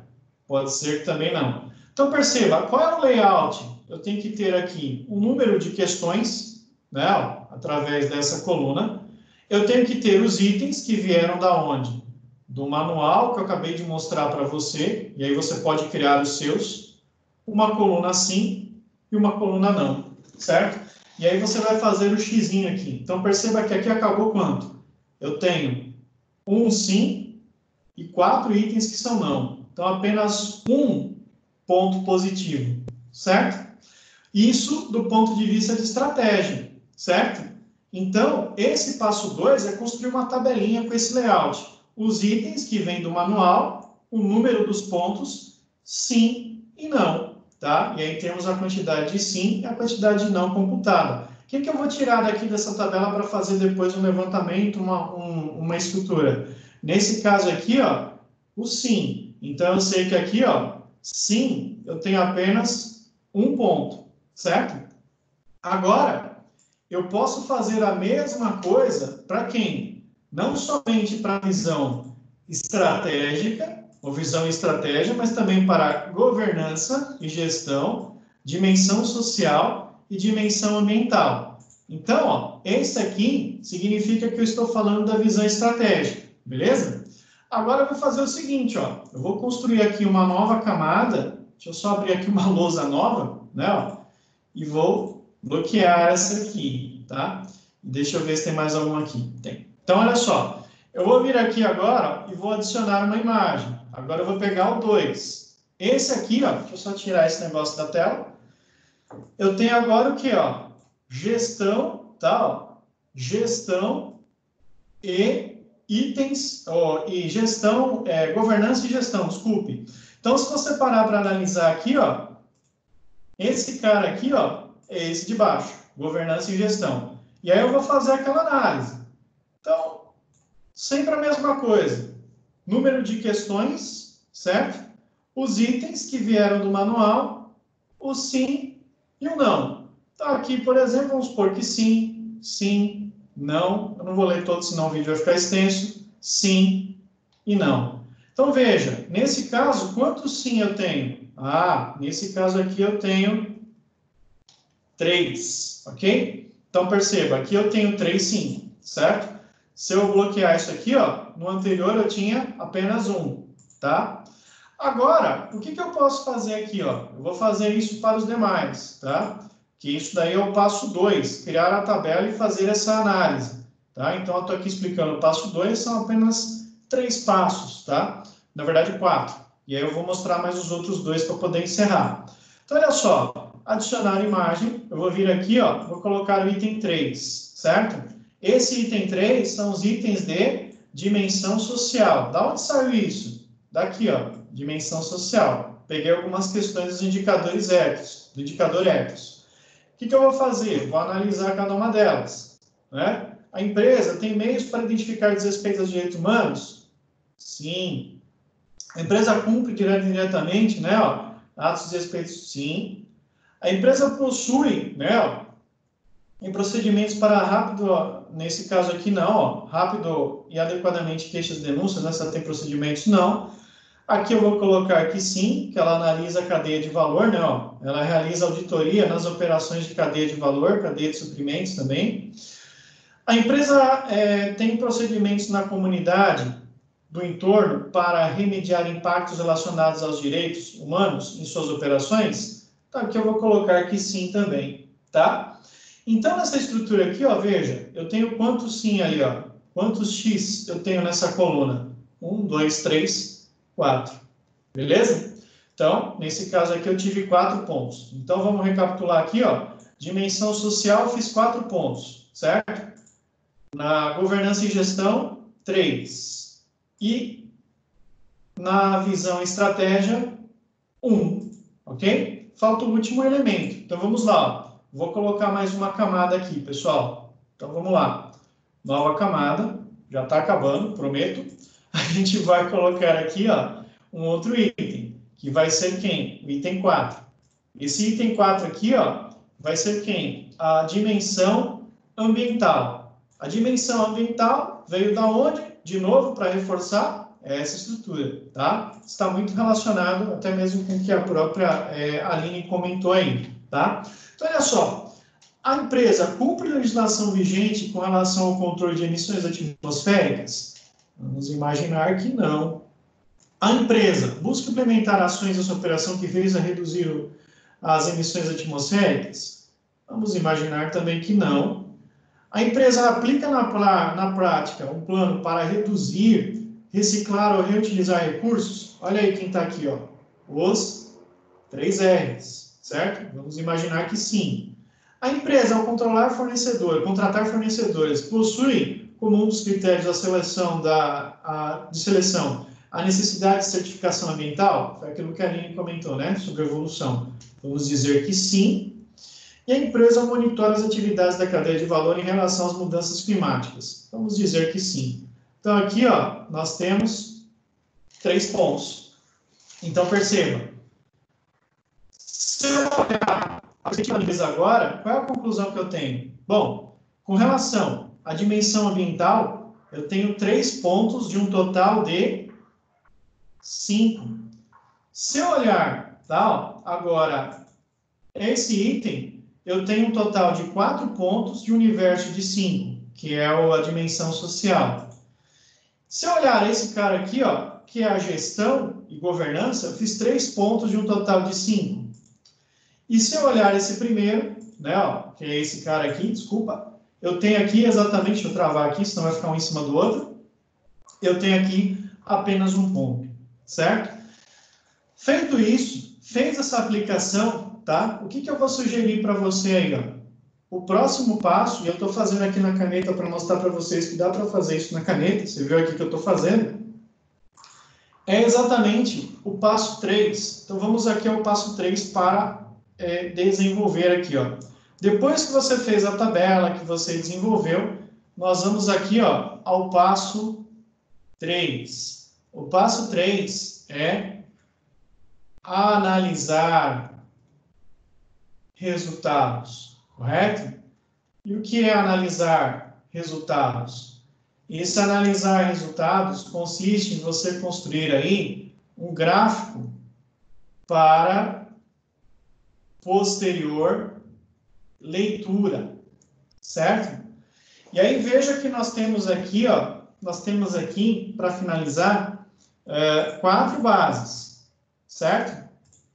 Pode ser que também não. Então, perceba, qual é o layout? Eu tenho que ter aqui um número de questões, né, através dessa coluna. Eu tenho que ter os itens que vieram da onde? Do manual que eu acabei de mostrar para você, e aí você pode criar os seus. Uma coluna sim e uma coluna não, certo? E aí você vai fazer o xizinho aqui. Então, perceba que aqui acabou quanto? Eu tenho um sim e 4 itens que são não. Então, apenas um ponto positivo, certo? Isso do ponto de vista de estratégia, certo? Então, esse passo 2 é construir uma tabelinha com esse layout. Os itens que vêm do manual, o número dos pontos, sim e não, tá? E aí temos a quantidade de sim e a quantidade de não computada. O que eu vou tirar daqui dessa tabela para fazer depois um levantamento, uma estrutura? Nesse caso aqui, ó, o sim. Então, eu sei que aqui, ó, sim, eu tenho apenas um ponto, certo? Agora, eu posso fazer a mesma coisa para quem? Não somente para a visão estratégica, ou visão e estratégia, mas também para governança e gestão, dimensão social e dimensão ambiental. Então, ó, esse aqui significa que eu estou falando da visão estratégica, beleza? Agora eu vou fazer o seguinte, ó, eu vou construir aqui uma nova camada, deixa eu só abrir aqui uma lousa nova, né, ó, e vou bloquear essa aqui, tá? Deixa eu ver se tem mais alguma aqui. Tem. Então, olha só, eu vou vir aqui agora e vou adicionar uma imagem. Agora eu vou pegar o 2. Esse aqui, ó, deixa eu só tirar esse negócio da tela. Eu tenho agora o que, ó? Gestão, tá? Ó, gestão e itens, ó, e gestão, governança e gestão, desculpe. Então, se você parar para analisar aqui, ó, esse cara aqui, ó, é esse de baixo, governança e gestão. E aí eu vou fazer aquela análise. Então, sempre a mesma coisa. Número de questões, certo? Os itens que vieram do manual, o sim e o não. Então, aqui, por exemplo, vamos supor que sim, sim, não. Eu não vou ler todo, senão o vídeo vai ficar extenso. Sim e não. Então, veja, nesse caso, quantos sim eu tenho? Ah, nesse caso aqui eu tenho 3, ok? Então, perceba, aqui eu tenho 3 sim, certo? Se eu bloquear isso aqui, ó, no anterior eu tinha apenas 1, tá? Agora, o que eu posso fazer aqui, ó? Eu vou fazer isso para os demais, tá? Que isso daí é o passo 2, criar a tabela e fazer essa análise, tá? Então, eu estou aqui explicando o passo 2, são apenas 3 passos, tá? Na verdade, 4. E aí eu vou mostrar mais os outros 2 para poder encerrar. Então, olha só, adicionar imagem, eu vou vir aqui, ó, vou colocar o item 3, certo? Esse item 3 são os itens de dimensão social. Da onde saiu isso? Daqui, ó, dimensão social. Peguei algumas questões dos indicadores éticos, do indicador éticos. O que eu vou fazer? Vou analisar cada uma delas, né? A empresa tem meios para identificar desrespeito aos direitos humanos? Sim. A empresa cumpre direto e indiretamente, né, ó, atos de desrespeito? Sim. A empresa possui, né, ó, em procedimentos para rápido, ó, nesse caso aqui não, ó, rápido e adequadamente queixas e denúncias, né, se ela tem procedimentos, não. Aqui eu vou colocar que sim, que ela analisa a cadeia de valor, né, ó, ela realiza auditoria nas operações de cadeia de valor, cadeia de suprimentos também. A empresa tem procedimentos na comunidade do entorno para remediar impactos relacionados aos direitos humanos em suas operações? Então, aqui eu vou colocar que sim também, tá? Então, nessa estrutura aqui, ó, veja, eu tenho quantos sim ali, ó, quantos X eu tenho nessa coluna? 1, 2, 3, 4, beleza? Então, nesse caso aqui eu tive 4 pontos. Então, vamos recapitular aqui, ó, dimensão social, eu fiz 4 pontos, certo? Na governança e gestão, 3. E na visão e estratégia, 1, ok? falta o último elemento. Então, vamos lá. Ó. Vou colocar mais uma camada aqui, pessoal. Então, vamos lá. Nova camada. Já está acabando, prometo. A gente vai colocar aqui, ó, um outro item, que vai ser quem? O item 4. Esse item 4 aqui, ó, vai ser quem? A dimensão ambiental. A dimensão ambiental veio da onde? De novo, para reforçar essa estrutura, tá? Está muito relacionado até mesmo com o que a própria Aline comentou aí, tá? Então, olha só. A empresa cumpre a legislação vigente com relação ao controle de emissões atmosféricas? Vamos imaginar que não. A empresa busca implementar ações da sua operação que visa reduzir as emissões atmosféricas? Vamos imaginar também que não. A empresa aplica na prática um plano para reduzir, reciclar ou reutilizar recursos? Olha aí quem está aqui, ó, os 3 R's, certo? Vamos imaginar que sim. A empresa, ao contratar fornecedores, possui como um dos critérios da seleção de seleção a necessidade de certificação ambiental? Foi aquilo que a Aline comentou, né, sobre a evolução. Vamos dizer que sim. E a empresa monitora as atividades da cadeia de valor em relação às mudanças climáticas? Vamos dizer que sim. Então, aqui, ó, nós temos 3 pontos. Então, perceba. Se eu olhar a perspectiva da empresa agora, qual é a conclusão que eu tenho? Bom, com relação à dimensão ambiental, eu tenho 3 pontos de um total de 5. Se eu olhar, tá, ó, agora, esse item, eu tenho um total de 4 pontos de um universo de 5, que é a dimensão social. Se eu olhar esse cara aqui, ó, que é a gestão e governança, eu fiz 3 pontos de um total de 5. E se eu olhar esse primeiro, né, ó, que é esse cara aqui, desculpa, eu tenho aqui exatamente, deixa eu travar aqui, senão vai ficar um em cima do outro, eu tenho aqui apenas um ponto, certo? Feito isso, fez essa aplicação, tá? O que eu vou sugerir para você aí, ó? O próximo passo, e eu estou fazendo aqui na caneta para mostrar para vocês que dá para fazer isso na caneta, você viu aqui que eu estou fazendo, é exatamente o passo 3. Então, vamos aqui ao passo 3 para desenvolver aqui, ó. Depois que você fez a tabela, que você desenvolveu, nós vamos aqui, ó, ao passo 3. O passo 3 é analisar resultados, correto? E o que é analisar resultados? Esse analisar resultados consiste em você construir aí um gráfico para posterior leitura, certo? E aí veja que nós temos aqui, ó, para finalizar, 4 bases, certo?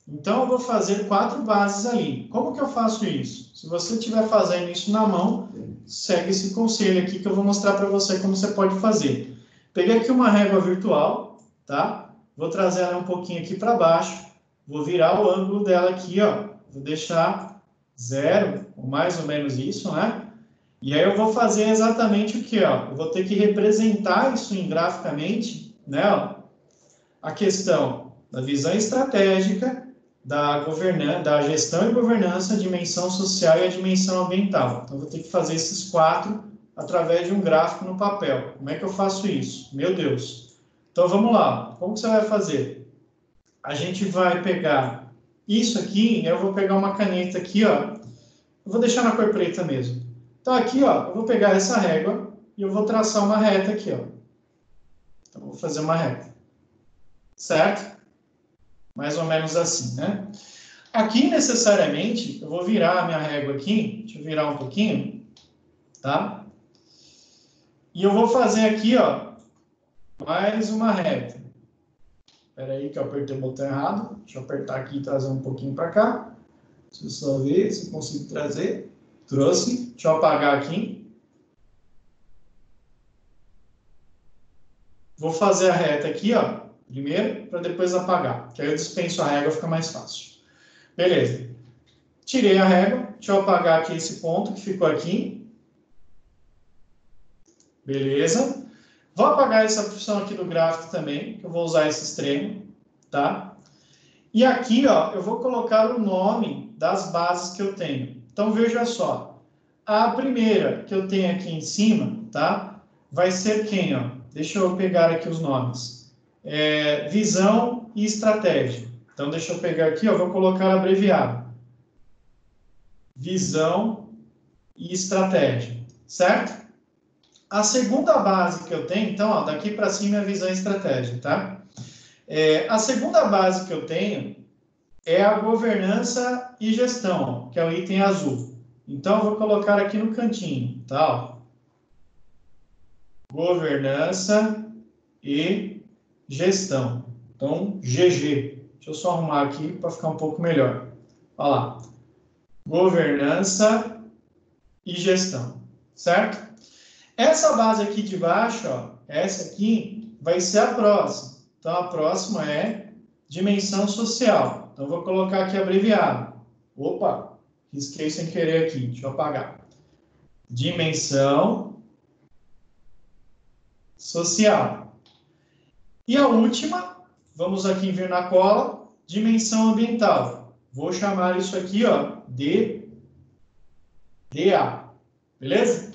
Então, eu vou fazer 4 bases ali. Como que eu faço isso? Se você estiver fazendo isso na mão, segue esse conselho aqui que eu vou mostrar para você como você pode fazer. Peguei aqui uma régua virtual, tá? Vou trazer ela um pouquinho aqui para baixo. Vou virar o ângulo dela aqui, ó. Vou deixar 0, ou mais ou menos isso, né? E aí eu vou fazer exatamente o que, ó? Eu vou ter que representar isso graficamente, né? Ó, a questão da visão estratégica, da gestão e governança, a dimensão social e a dimensão ambiental. Então, eu vou ter que fazer esses 4 através de um gráfico no papel. Como é que eu faço isso? Meu Deus! Então, vamos lá. Como que você vai fazer? A gente vai pegar isso aqui, eu vou pegar uma caneta aqui, ó. Eu vou deixar na cor preta mesmo. Então, aqui, ó, eu vou pegar essa régua e eu vou traçar uma reta aqui, ó. Então, eu vou fazer uma reta. Certo? Mais ou menos assim, né? Aqui, necessariamente, eu vou virar a minha régua aqui, deixa eu virar um pouquinho, tá? E eu vou fazer aqui, ó, mais uma reta. Espera aí que eu apertei o botão errado. Deixa eu apertar aqui e trazer um pouquinho para cá. Deixa eu só ver se eu consigo trazer. Trouxe. Deixa eu apagar aqui. Vou fazer a reta aqui, ó, primeiro, para depois apagar. Que aí eu dispenso a régua, fica mais fácil. Beleza. Tirei a régua. Deixa eu apagar aqui esse ponto que ficou aqui. Beleza. Vou apagar essa opção aqui do gráfico também, que eu vou usar esse extremo, tá? E aqui, ó, eu vou colocar o nome das bases que eu tenho. Então, veja só. A primeira que eu tenho aqui em cima, tá? Vai ser quem, ó? Deixa eu pegar aqui os nomes. Visão e estratégia. Então, deixa eu pegar aqui, ó, vou colocar abreviado. Visão e estratégia, certo? A segunda base que eu tenho, então, ó, daqui para cima é a visão e estratégia, tá? A segunda base que eu tenho é a governança e gestão, que é o item azul. Então, eu vou colocar aqui no cantinho, tá? Ó. Governança e gestão. Então, GG. Deixa eu só arrumar aqui para ficar um pouco melhor. Olha lá. Governança e gestão, certo? Essa base aqui de baixo, ó, essa aqui, vai ser a próxima. Então, a próxima é dimensão social. Então, eu vou colocar aqui abreviado. Opa, risquei sem querer aqui, deixa eu apagar. Dimensão social. E a última, vamos aqui vir na cola, dimensão ambiental. Vou chamar isso aqui, ó, de DA. Beleza?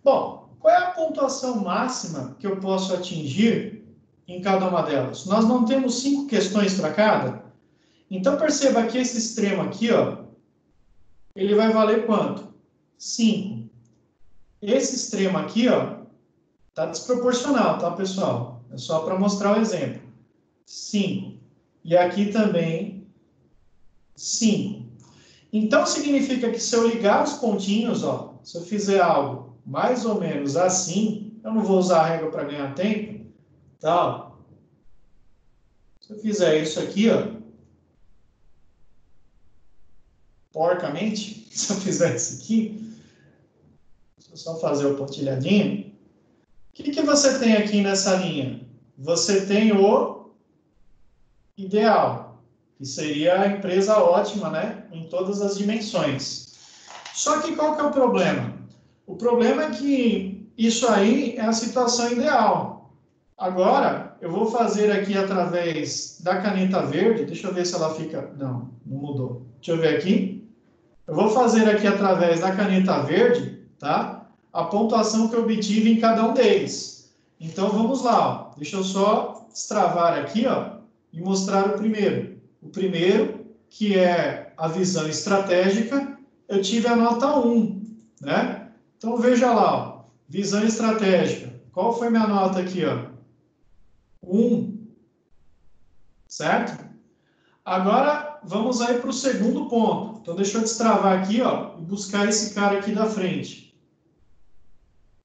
Bom, qual é a pontuação máxima que eu posso atingir em cada uma delas? Nós não temos 5 questões para cada? Então, perceba que esse extremo aqui, ó, ele vai valer quanto? 5. Esse extremo aqui, ó, tá desproporcional, tá, pessoal? É só para mostrar o exemplo. 5. E aqui também 5. Então, significa que se eu ligar os pontinhos, ó, se eu fizer algo mais ou menos assim, eu não vou usar a régua para ganhar tempo, tá? Se eu fizer isso aqui, ó, porcamente, se eu fizer isso aqui, deixa eu só fazer o pontilhadinho. O que você tem aqui nessa linha? Você tem o ideal, que seria a empresa ótima, né? Em todas as dimensões. Só que qual que é o problema? O problema é que isso aí é a situação ideal. Agora, eu vou fazer aqui através da caneta verde, deixa eu ver se ela fica... Não, não mudou. Deixa eu ver aqui. Eu vou fazer aqui através da caneta verde, tá? A pontuação que eu obtive em cada um deles. Então, vamos lá. Ó. Deixa eu só destravar aqui, ó, e mostrar o primeiro. O primeiro, que é a visão estratégica, eu tive a nota 1, né? Então, veja lá, ó, visão estratégica. Qual foi minha nota aqui, ó? 1, certo? Agora, vamos aí para o segundo ponto. Então, deixa eu destravar aqui, ó, e buscar esse cara aqui da frente,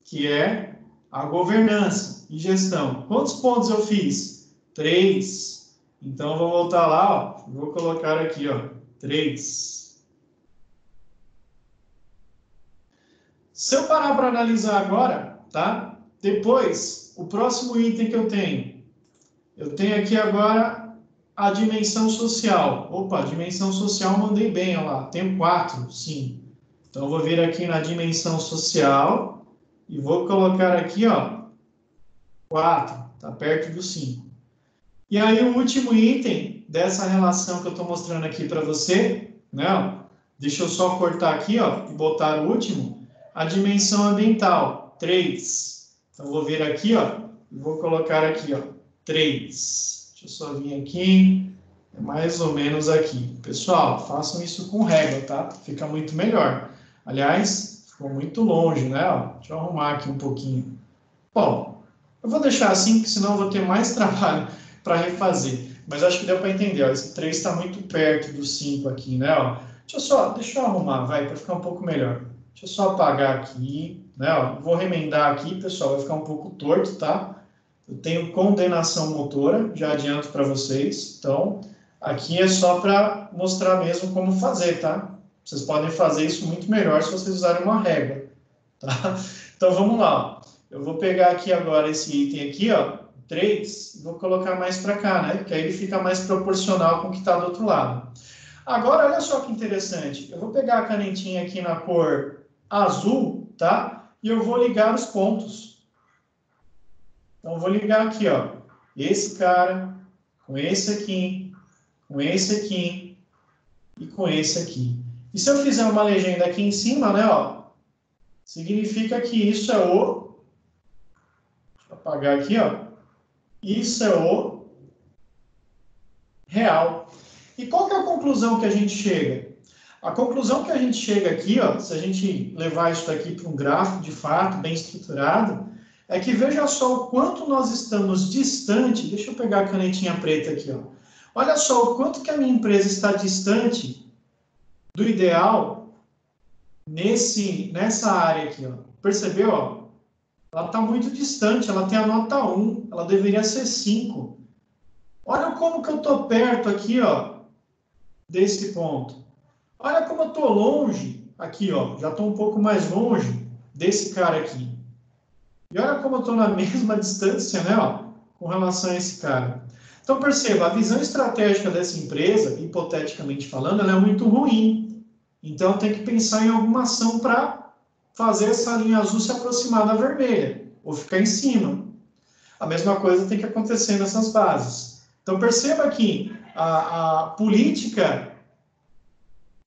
que é a governança e gestão. Quantos pontos eu fiz? 3. Então, vou voltar lá, ó, vou colocar aqui, ó, 3. Se eu parar para analisar agora, tá? Depois, o próximo item que eu tenho aqui agora a dimensão social. Opa, dimensão social mandei bem, olha lá, tenho 4, sim. Então, eu vou vir aqui na dimensão social e vou colocar aqui, ó, 4, tá perto do 5. E aí, o último item dessa relação que eu estou mostrando aqui para você, né? Deixa eu só cortar aqui, ó, e botar o último, a dimensão ambiental, 3. Então, vou vir aqui, ó, e vou colocar aqui, ó, 3. Deixa eu só vir aqui, é mais ou menos aqui. Pessoal, façam isso com régua, tá? Fica muito melhor. Aliás, ficou muito longe, né? Ó, deixa eu arrumar aqui um pouquinho. Bom, eu vou deixar assim, porque senão eu vou ter mais trabalho para refazer. Mas acho que deu para entender, ó, esse 3 está muito perto do 5 aqui, né? Ó. Deixa eu arrumar, vai, para ficar um pouco melhor. Deixa eu só apagar aqui, né? Ó. Vou remendar aqui, pessoal, vai ficar um pouco torto, tá? Eu tenho condenação motora, já adianto para vocês. Então, aqui é só para mostrar mesmo como fazer, tá? Vocês podem fazer isso muito melhor se vocês usarem uma régua, tá? Então, vamos lá. Eu vou pegar aqui agora esse item aqui, ó, 3, e vou colocar mais para cá, né? Que aí ele fica mais proporcional com o que está do outro lado. Agora, olha só que interessante. Eu vou pegar a canetinha aqui na cor azul, tá? E eu vou ligar os pontos. Então, eu vou ligar aqui, ó, esse cara, com esse aqui, com esse aqui e com esse aqui. E se eu fizer uma legenda aqui em cima, né, ó, significa que isso é o... Deixa eu apagar aqui, ó. Isso é o real. E qual que é a conclusão que a gente chega? A conclusão que a gente chega aqui, ó, se a gente levar isso aqui para um gráfico de fato, bem estruturado, é que veja só o quanto nós estamos distante. Deixa eu pegar a canetinha preta aqui, ó. Olha só o quanto que a minha empresa está distante do ideal nessa área aqui, ó. Percebeu, ó? Ela está muito distante, ela tem a nota 1, ela deveria ser 5. Olha como que eu estou perto aqui, ó, desse ponto. Olha como eu estou longe aqui, ó, já estou um pouco mais longe desse cara aqui. E olha como eu estou na mesma distância, né, ó, com relação a esse cara. Então, perceba, a visão estratégica dessa empresa, hipoteticamente falando, ela é muito ruim. Então, tem que pensar em alguma ação para fazer essa linha azul se aproximar da vermelha, ou ficar em cima. A mesma coisa tem que acontecer nessas bases. Então, perceba que a política,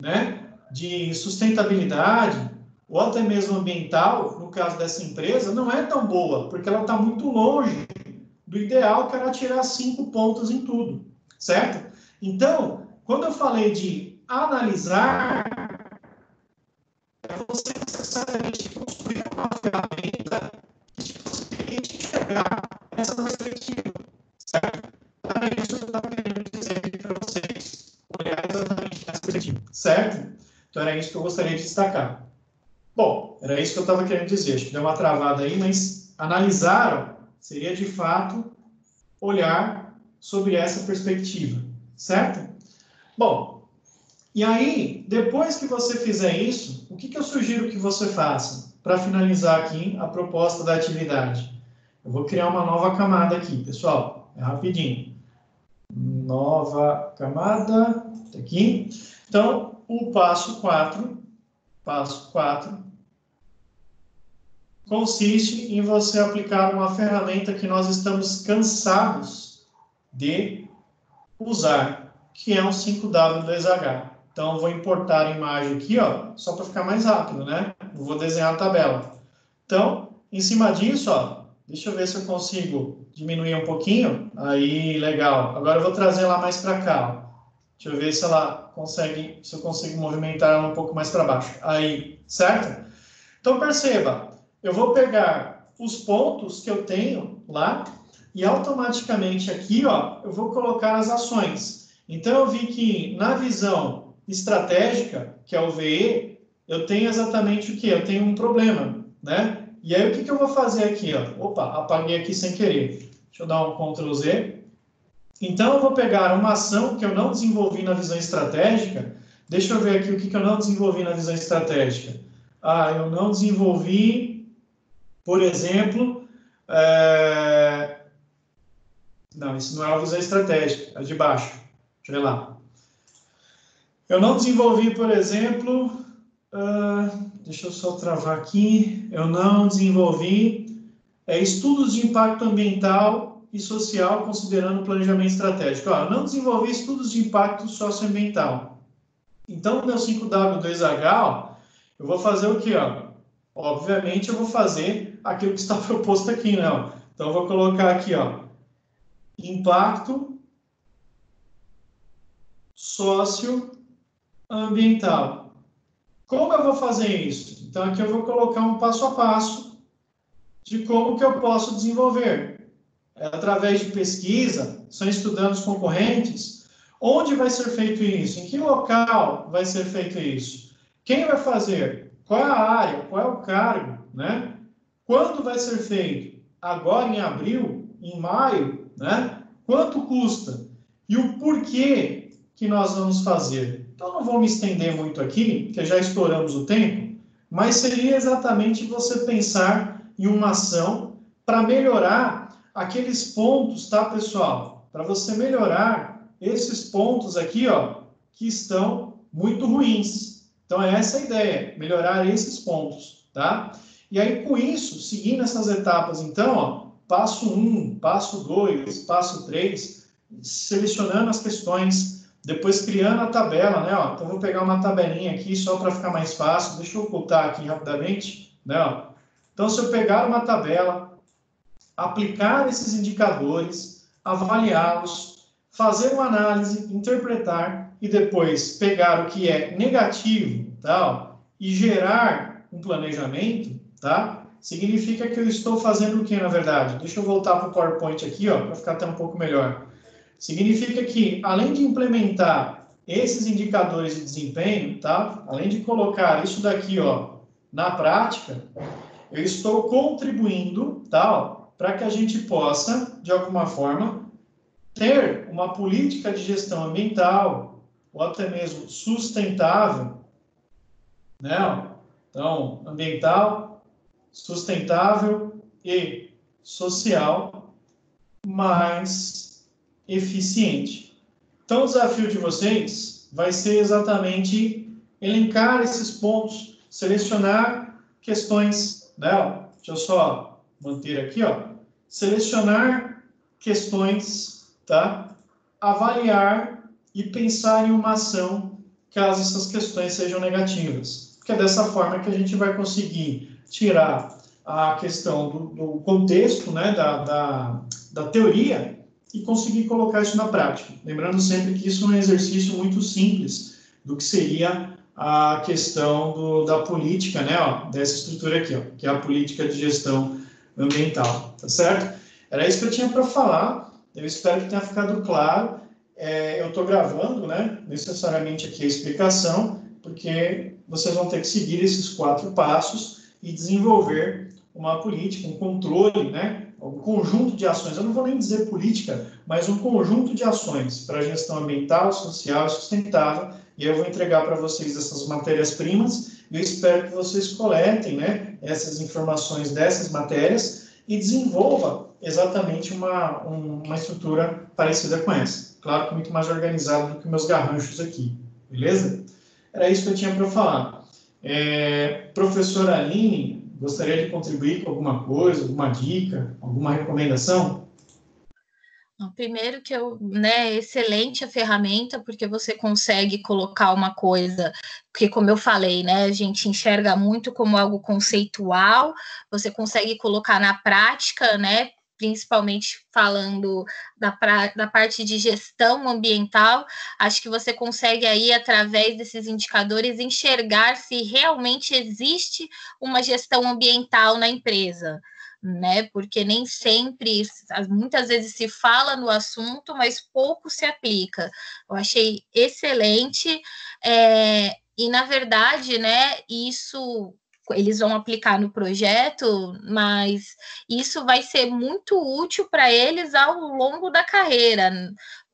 né, de sustentabilidade, ou até mesmo ambiental, no caso dessa empresa, não é tão boa, porque ela está muito longe do ideal, que era tirar 5 pontos em tudo, certo? Então, quando eu falei de analisar, é você necessariamente construir uma ferramenta que te permite enxergar essa perspectiva, certo? Era isso que eu estava querendo dizer aqui para vocês, olhar exatamente essa perspectiva, certo? Então, era isso que eu gostaria de destacar. Bom, era isso que eu estava querendo dizer. Acho que deu uma travada aí, mas analisaram seria, de fato, olhar sobre essa perspectiva, certo? Bom, e aí, depois que você fizer isso, o que eu sugiro que você faça para finalizar aqui a proposta da atividade? Eu vou criar uma nova camada aqui, pessoal. É rapidinho. Nova camada, aqui. Então, o passo 4, consiste em você aplicar uma ferramenta que nós estamos cansados de usar, que é um 5W2H. Então, eu vou importar a imagem aqui, ó, só para ficar mais rápido, né? Eu vou desenhar a tabela. Então, em cima disso, ó, deixa eu ver se eu consigo diminuir um pouquinho. Aí, legal. Agora eu vou trazer ela mais para cá, ó. Deixa eu ver se ela consegue, se eu consigo movimentar ela um pouco mais para baixo. Aí, certo? Então, perceba, eu vou pegar os pontos que eu tenho lá e automaticamente aqui, ó, eu vou colocar as ações. Então, eu vi que na visão estratégica, que é o VE, eu tenho exatamente o quê? Eu tenho um problema, né? E aí, o que eu vou fazer aqui, ó? Opa, apaguei aqui sem querer. Deixa eu dar um Ctrl Z. Então, eu vou pegar uma ação que eu não desenvolvi na visão estratégica. Deixa eu ver aqui o que eu não desenvolvi na visão estratégica. Ah, eu não desenvolvi, por exemplo... Não, isso não é a visão estratégica, é de baixo. Deixa eu ver lá. Eu não desenvolvi, por exemplo... deixa eu só travar aqui. Eu não desenvolvi estudos de impacto ambiental e social, considerando o planejamento estratégico. Eu não desenvolvi estudos de impacto socioambiental. Então, no meu 5W2H, eu vou fazer o quê? Obviamente, eu vou fazer aquilo que está proposto aqui, né? Então, eu vou colocar aqui, ó, impacto socioambiental. Como eu vou fazer isso? Então, aqui eu vou colocar um passo a passo de como que eu posso desenvolver. Através de pesquisa, são estudando os concorrentes. Onde vai ser feito isso? Em que local vai ser feito isso? Quem vai fazer? Qual é a área? Qual é o cargo? Né? Quando vai ser feito? Agora em abril? Em maio? Né? Quanto custa? E o porquê que nós vamos fazer? Então, não vou me estender muito aqui, porque já estouramos o tempo, mas seria exatamente você pensar em uma ação para melhorar aqueles pontos, tá, pessoal? Para você melhorar esses pontos aqui, ó, que estão muito ruins. Então, é essa a ideia, melhorar esses pontos, tá? E aí, com isso, seguindo essas etapas, então, ó, passo 1, passo 2, passo 3, selecionando as questões, depois criando a tabela, né? Ó, então, vou pegar uma tabelinha aqui só para ficar mais fácil. Deixa eu ocultar aqui rapidamente, né? Ó. Então, se eu pegar uma tabela, aplicar esses indicadores, avaliá-los, fazer uma análise, interpretar e depois pegar o que é negativo, tá? E gerar um planejamento, tá? Significa que eu estou fazendo o que, na verdade? Deixa eu voltar para o PowerPoint aqui, ó, para ficar até um pouco melhor. Significa que, além de implementar esses indicadores de desempenho, tá? Além de colocar isso daqui, ó, na prática, eu estou contribuindo, tá? Para que a gente possa, de alguma forma, ter uma política de gestão ambiental ou até mesmo sustentável, né? Então, ambiental, sustentável e social mais eficiente. Então, o desafio de vocês vai ser exatamente elencar esses pontos, selecionar questões, né? Deixa eu só manter aqui, ó. Selecionar questões, tá? Avaliar e pensar em uma ação caso essas questões sejam negativas. Porque é dessa forma que a gente vai conseguir tirar a questão do contexto, né, da teoria e conseguir colocar isso na prática. Lembrando sempre que isso é um exercício muito simples do que seria a questão da política, né, ó, dessa estrutura aqui, ó, que é a política de gestão ambiental, tá certo? Era isso que eu tinha para falar, eu espero que tenha ficado claro. Eu estou gravando, né, necessariamente aqui a explicação, porque vocês vão ter que seguir esses 4 passos e desenvolver uma política, um controle, né, um conjunto de ações. Eu não vou nem dizer política, mas um conjunto de ações para a gestão ambiental, social e sustentável. E eu vou entregar para vocês essas matérias-primas. E eu espero que vocês coletem, né, essas informações dessas matérias e desenvolva exatamente uma estrutura parecida com essa. Claro que muito mais organizado do que meus garranchos aqui, beleza? Era isso que eu tinha para falar. Professora Aline, gostaria de contribuir com alguma coisa, alguma dica, alguma recomendação? Primeiro que né, excelente a ferramenta, porque você consegue colocar uma coisa que, como eu falei, né, a gente enxerga muito como algo conceitual, você consegue colocar na prática, né, principalmente falando da parte de gestão ambiental, acho que você consegue aí, através desses indicadores, enxergar se realmente existe uma gestão ambiental na empresa, né? Porque nem sempre, muitas vezes se fala no assunto, mas pouco se aplica. Eu achei excelente, e na verdade, né, isso eles vão aplicar no projeto, mas isso vai ser muito útil para eles ao longo da carreira,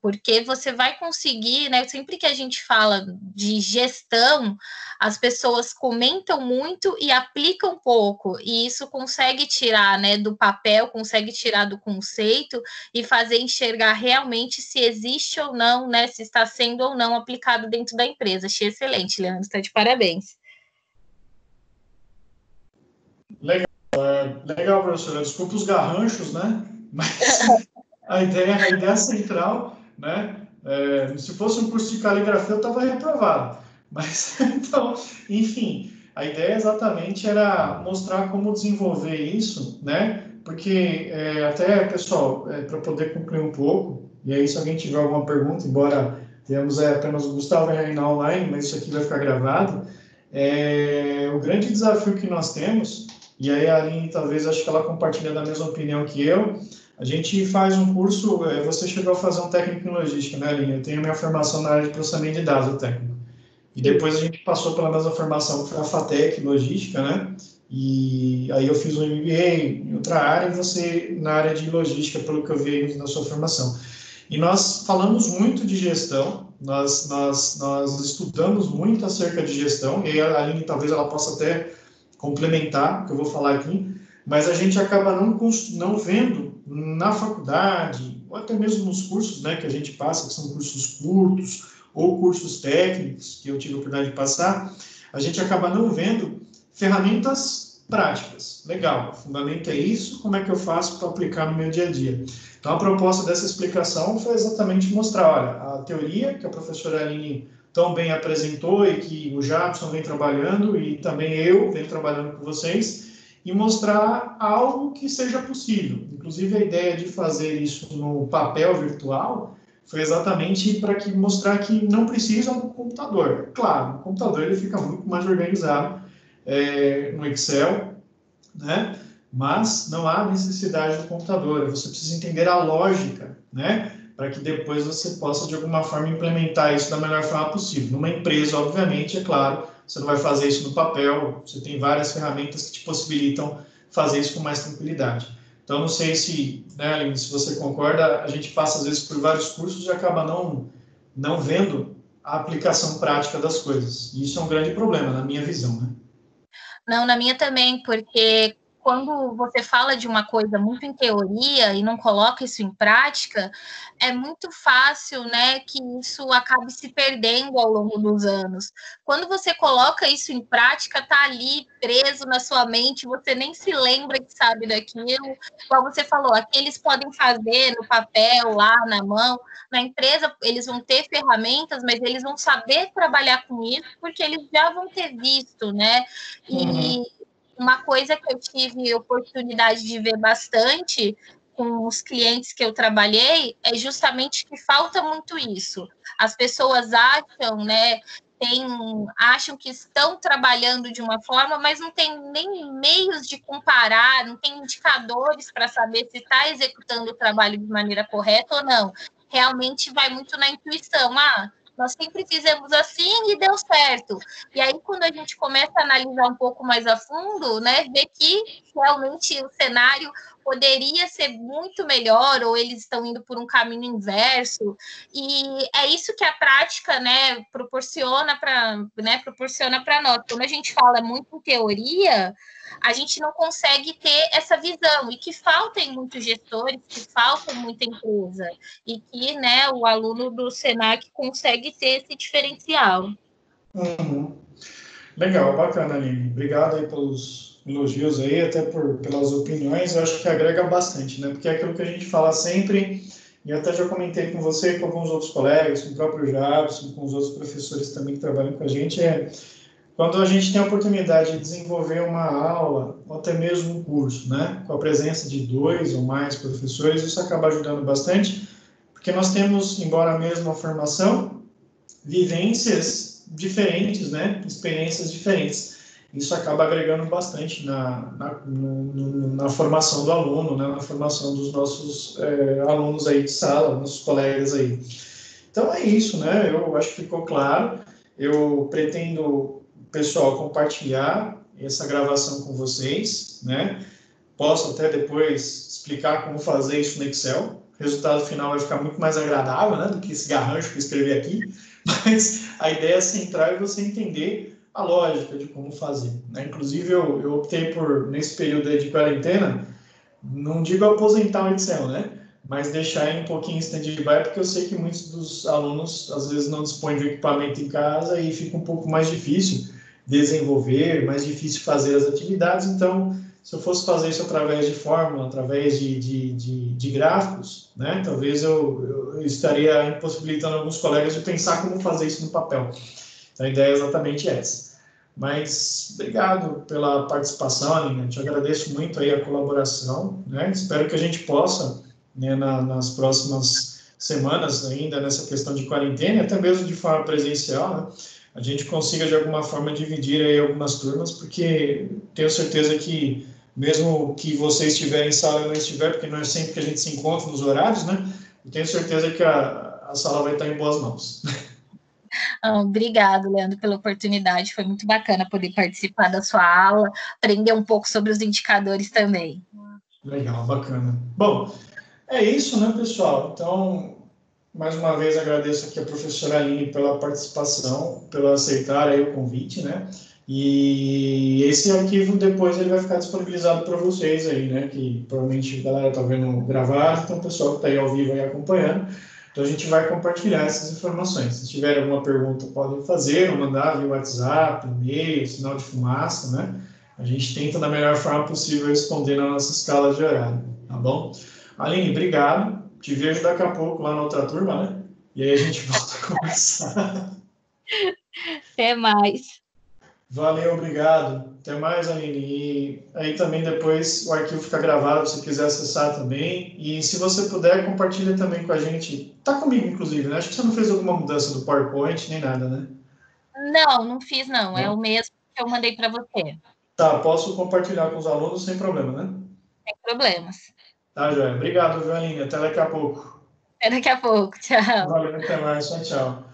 porque você vai conseguir, né? Sempre que a gente fala de gestão, as pessoas comentam muito e aplicam pouco, e isso consegue tirar, né, do papel, consegue tirar do conceito e fazer enxergar realmente se existe ou não, né, se está sendo ou não aplicado dentro da empresa. Achei excelente, Leandro, está de parabéns. Legal, professora. Desculpa os garranchos, né? Mas a ideia central, né? Se fosse um curso de caligrafia, eu estava reprovado. Mas, então, enfim, a ideia exatamente era mostrar como desenvolver isso, né? Porque, até, pessoal, para poder concluir um pouco, e aí se alguém tiver alguma pergunta, embora tenhamos apenas o Gustavo e a Raina online, mas isso aqui vai ficar gravado, o grande desafio que nós temos, e aí a Aline talvez acho que ela compartilha da mesma opinião que eu, a gente faz um curso, você chegou a fazer um técnico em logística, né, Aline? Eu tenho minha formação na área de processamento de dados, o técnico. E depois a gente passou pela mesma formação, que foi a FATEC, logística, né? E aí eu fiz um MBA em outra área e você na área de logística, pelo que eu vi na sua formação. E nós falamos muito de gestão, nós estudamos muito acerca de gestão, e a Aline talvez ela possa até complementar o que eu vou falar aqui, mas a gente acaba não vendo na faculdade, ou até mesmo nos cursos, né, que a gente passa, que são cursos curtos, ou cursos técnicos, que eu tive a oportunidade de passar, a gente acaba não vendo ferramentas práticas. Legal, o fundamento é isso, como é que eu faço para aplicar no meu dia a dia? Então, a proposta dessa explicação foi exatamente mostrar, olha, a teoria que a professora Aline tão bem apresentou e que o Jabson vem trabalhando e também eu venho trabalhando com vocês, e mostrar algo que seja possível. Inclusive, a ideia de fazer isso no papel virtual foi exatamente para mostrar que não precisa do computador. Claro, o computador ele fica muito mais organizado no Excel, né? Mas não há necessidade do computador. Você precisa entender a lógica, né? Para que depois você possa, de alguma forma, implementar isso da melhor forma possível. Numa empresa, obviamente, é claro, você não vai fazer isso no papel, você tem várias ferramentas que te possibilitam fazer isso com mais tranquilidade. Então, não sei se, né, Aline, se você concorda, a gente passa, às vezes, por vários cursos e acaba não vendo a aplicação prática das coisas. E isso é um grande problema, na minha visão, né? Não, na minha também, porque quando você fala de uma coisa muito em teoria e não coloca isso em prática, é muito fácil, né, que isso acabe se perdendo ao longo dos anos. Quando você coloca isso em prática, tá ali preso na sua mente, você nem se lembra que sabe daquilo. Como você falou, aqui eles podem fazer no papel, lá na mão, na empresa eles vão ter ferramentas, mas eles vão saber trabalhar com isso, porque eles já vão ter visto, né? E uma coisa que eu tive oportunidade de ver bastante com os clientes que eu trabalhei é justamente que falta muito isso. As pessoas acham, né, acham que estão trabalhando de uma forma, mas não tem nem meios de comparar, não tem indicadores para saber se está executando o trabalho de maneira correta ou não. Realmente vai muito na intuição. Nós sempre fizemos assim e deu certo. E aí, quando a gente começa a analisar um pouco mais a fundo, né, vê que realmente o cenário poderia ser muito melhor, ou eles estão indo por um caminho inverso, e é isso que a prática, né, proporciona para nós. Quando a gente fala muito em teoria, a gente não consegue ter essa visão, e que falta em muitos gestores, que falta em muita empresa, e que, né, o aluno do Senac consegue ter esse diferencial. Uhum. Legal, bacana, Aline. Obrigado aí pelos elogios aí, até pelas opiniões. Eu acho que agrega bastante, né? Porque é aquilo que a gente fala sempre, e até já comentei com você, com alguns outros colegas, com o próprio Jabson, com os outros professores também que trabalham com a gente, quando a gente tem a oportunidade de desenvolver uma aula, ou até mesmo um curso, né? Com a presença de 2 ou mais professores, isso acaba ajudando bastante, porque nós temos, embora a mesma formação, vivências diferentes, né? Experiências diferentes. Isso acaba agregando bastante na formação do aluno, né? Na formação dos nossos alunos aí de sala, nossos colegas aí. Então é isso, né? Eu acho que ficou claro. Eu pretendo, pessoal, compartilhar essa gravação com vocês, né? Posso até depois explicar como fazer isso no Excel. O resultado final vai ficar muito mais agradável, né, do que esse garrancho que eu escrevi aqui. Mas a ideia central é você entender a lógica de como fazer, né? Inclusive, eu optei por, nesse período aí de quarentena, não digo aposentar o Excel, né? Mas deixar ele um pouquinho em stand-by, porque eu sei que muitos dos alunos, às vezes, não dispõem de equipamento em casa e fica um pouco mais difícil desenvolver, mais difícil fazer as atividades. Então, se eu fosse fazer isso através de fórmula, através de gráficos, né? Talvez eu estaria impossibilitando alguns colegas de pensar como fazer isso no papel. Então, a ideia é exatamente essa. Mas obrigado pela participação, Aline. Eu te agradeço muito aí a colaboração, né? Espero que a gente possa, né, nas próximas semanas, ainda nessa questão de quarentena, até mesmo de forma presencial, né, a gente consiga de alguma forma dividir aí algumas turmas, porque tenho certeza que mesmo que você estiver em sala e não estiver, porque não é sempre que a gente se encontra nos horários, né? Eu tenho certeza que a sala vai estar em boas mãos. Obrigado, Leandro, pela oportunidade. Foi muito bacana poder participar da sua aula, aprender um pouco sobre os indicadores também. Legal, bacana. Bom, é isso, né, pessoal? Então, mais uma vez agradeço aqui a professora Aline pela participação, pelo aceitar aí o convite, né? E esse arquivo depois ele vai ficar disponibilizado para vocês aí, né? Que provavelmente a galera está vendo gravado, então o pessoal que está aí ao vivo aí acompanhando. Então a gente vai compartilhar essas informações. Se tiver alguma pergunta, podem fazer ou mandar via WhatsApp, e-mail, sinal de fumaça, né? A gente tenta da melhor forma possível responder na nossa escala de horário, tá bom? Aline, obrigado. Te vejo daqui a pouco lá na outra turma, né? E aí a gente volta a conversar. Até mais. Valeu, obrigado. Até mais, Aline. E aí também depois o arquivo fica gravado, se quiser acessar também. E se você puder, compartilha também com a gente. Tá comigo, inclusive, né? Acho que você não fez alguma mudança do PowerPoint nem nada, né? Não, não fiz, não. É o Não? mesmo que eu mandei para você. Tá, posso compartilhar com os alunos sem problema, né? Sem problemas. Tá, Joia. Obrigado, viu, Aline? Até daqui a pouco. Até daqui a pouco. Tchau. Valeu, até mais. Tchau, tchau.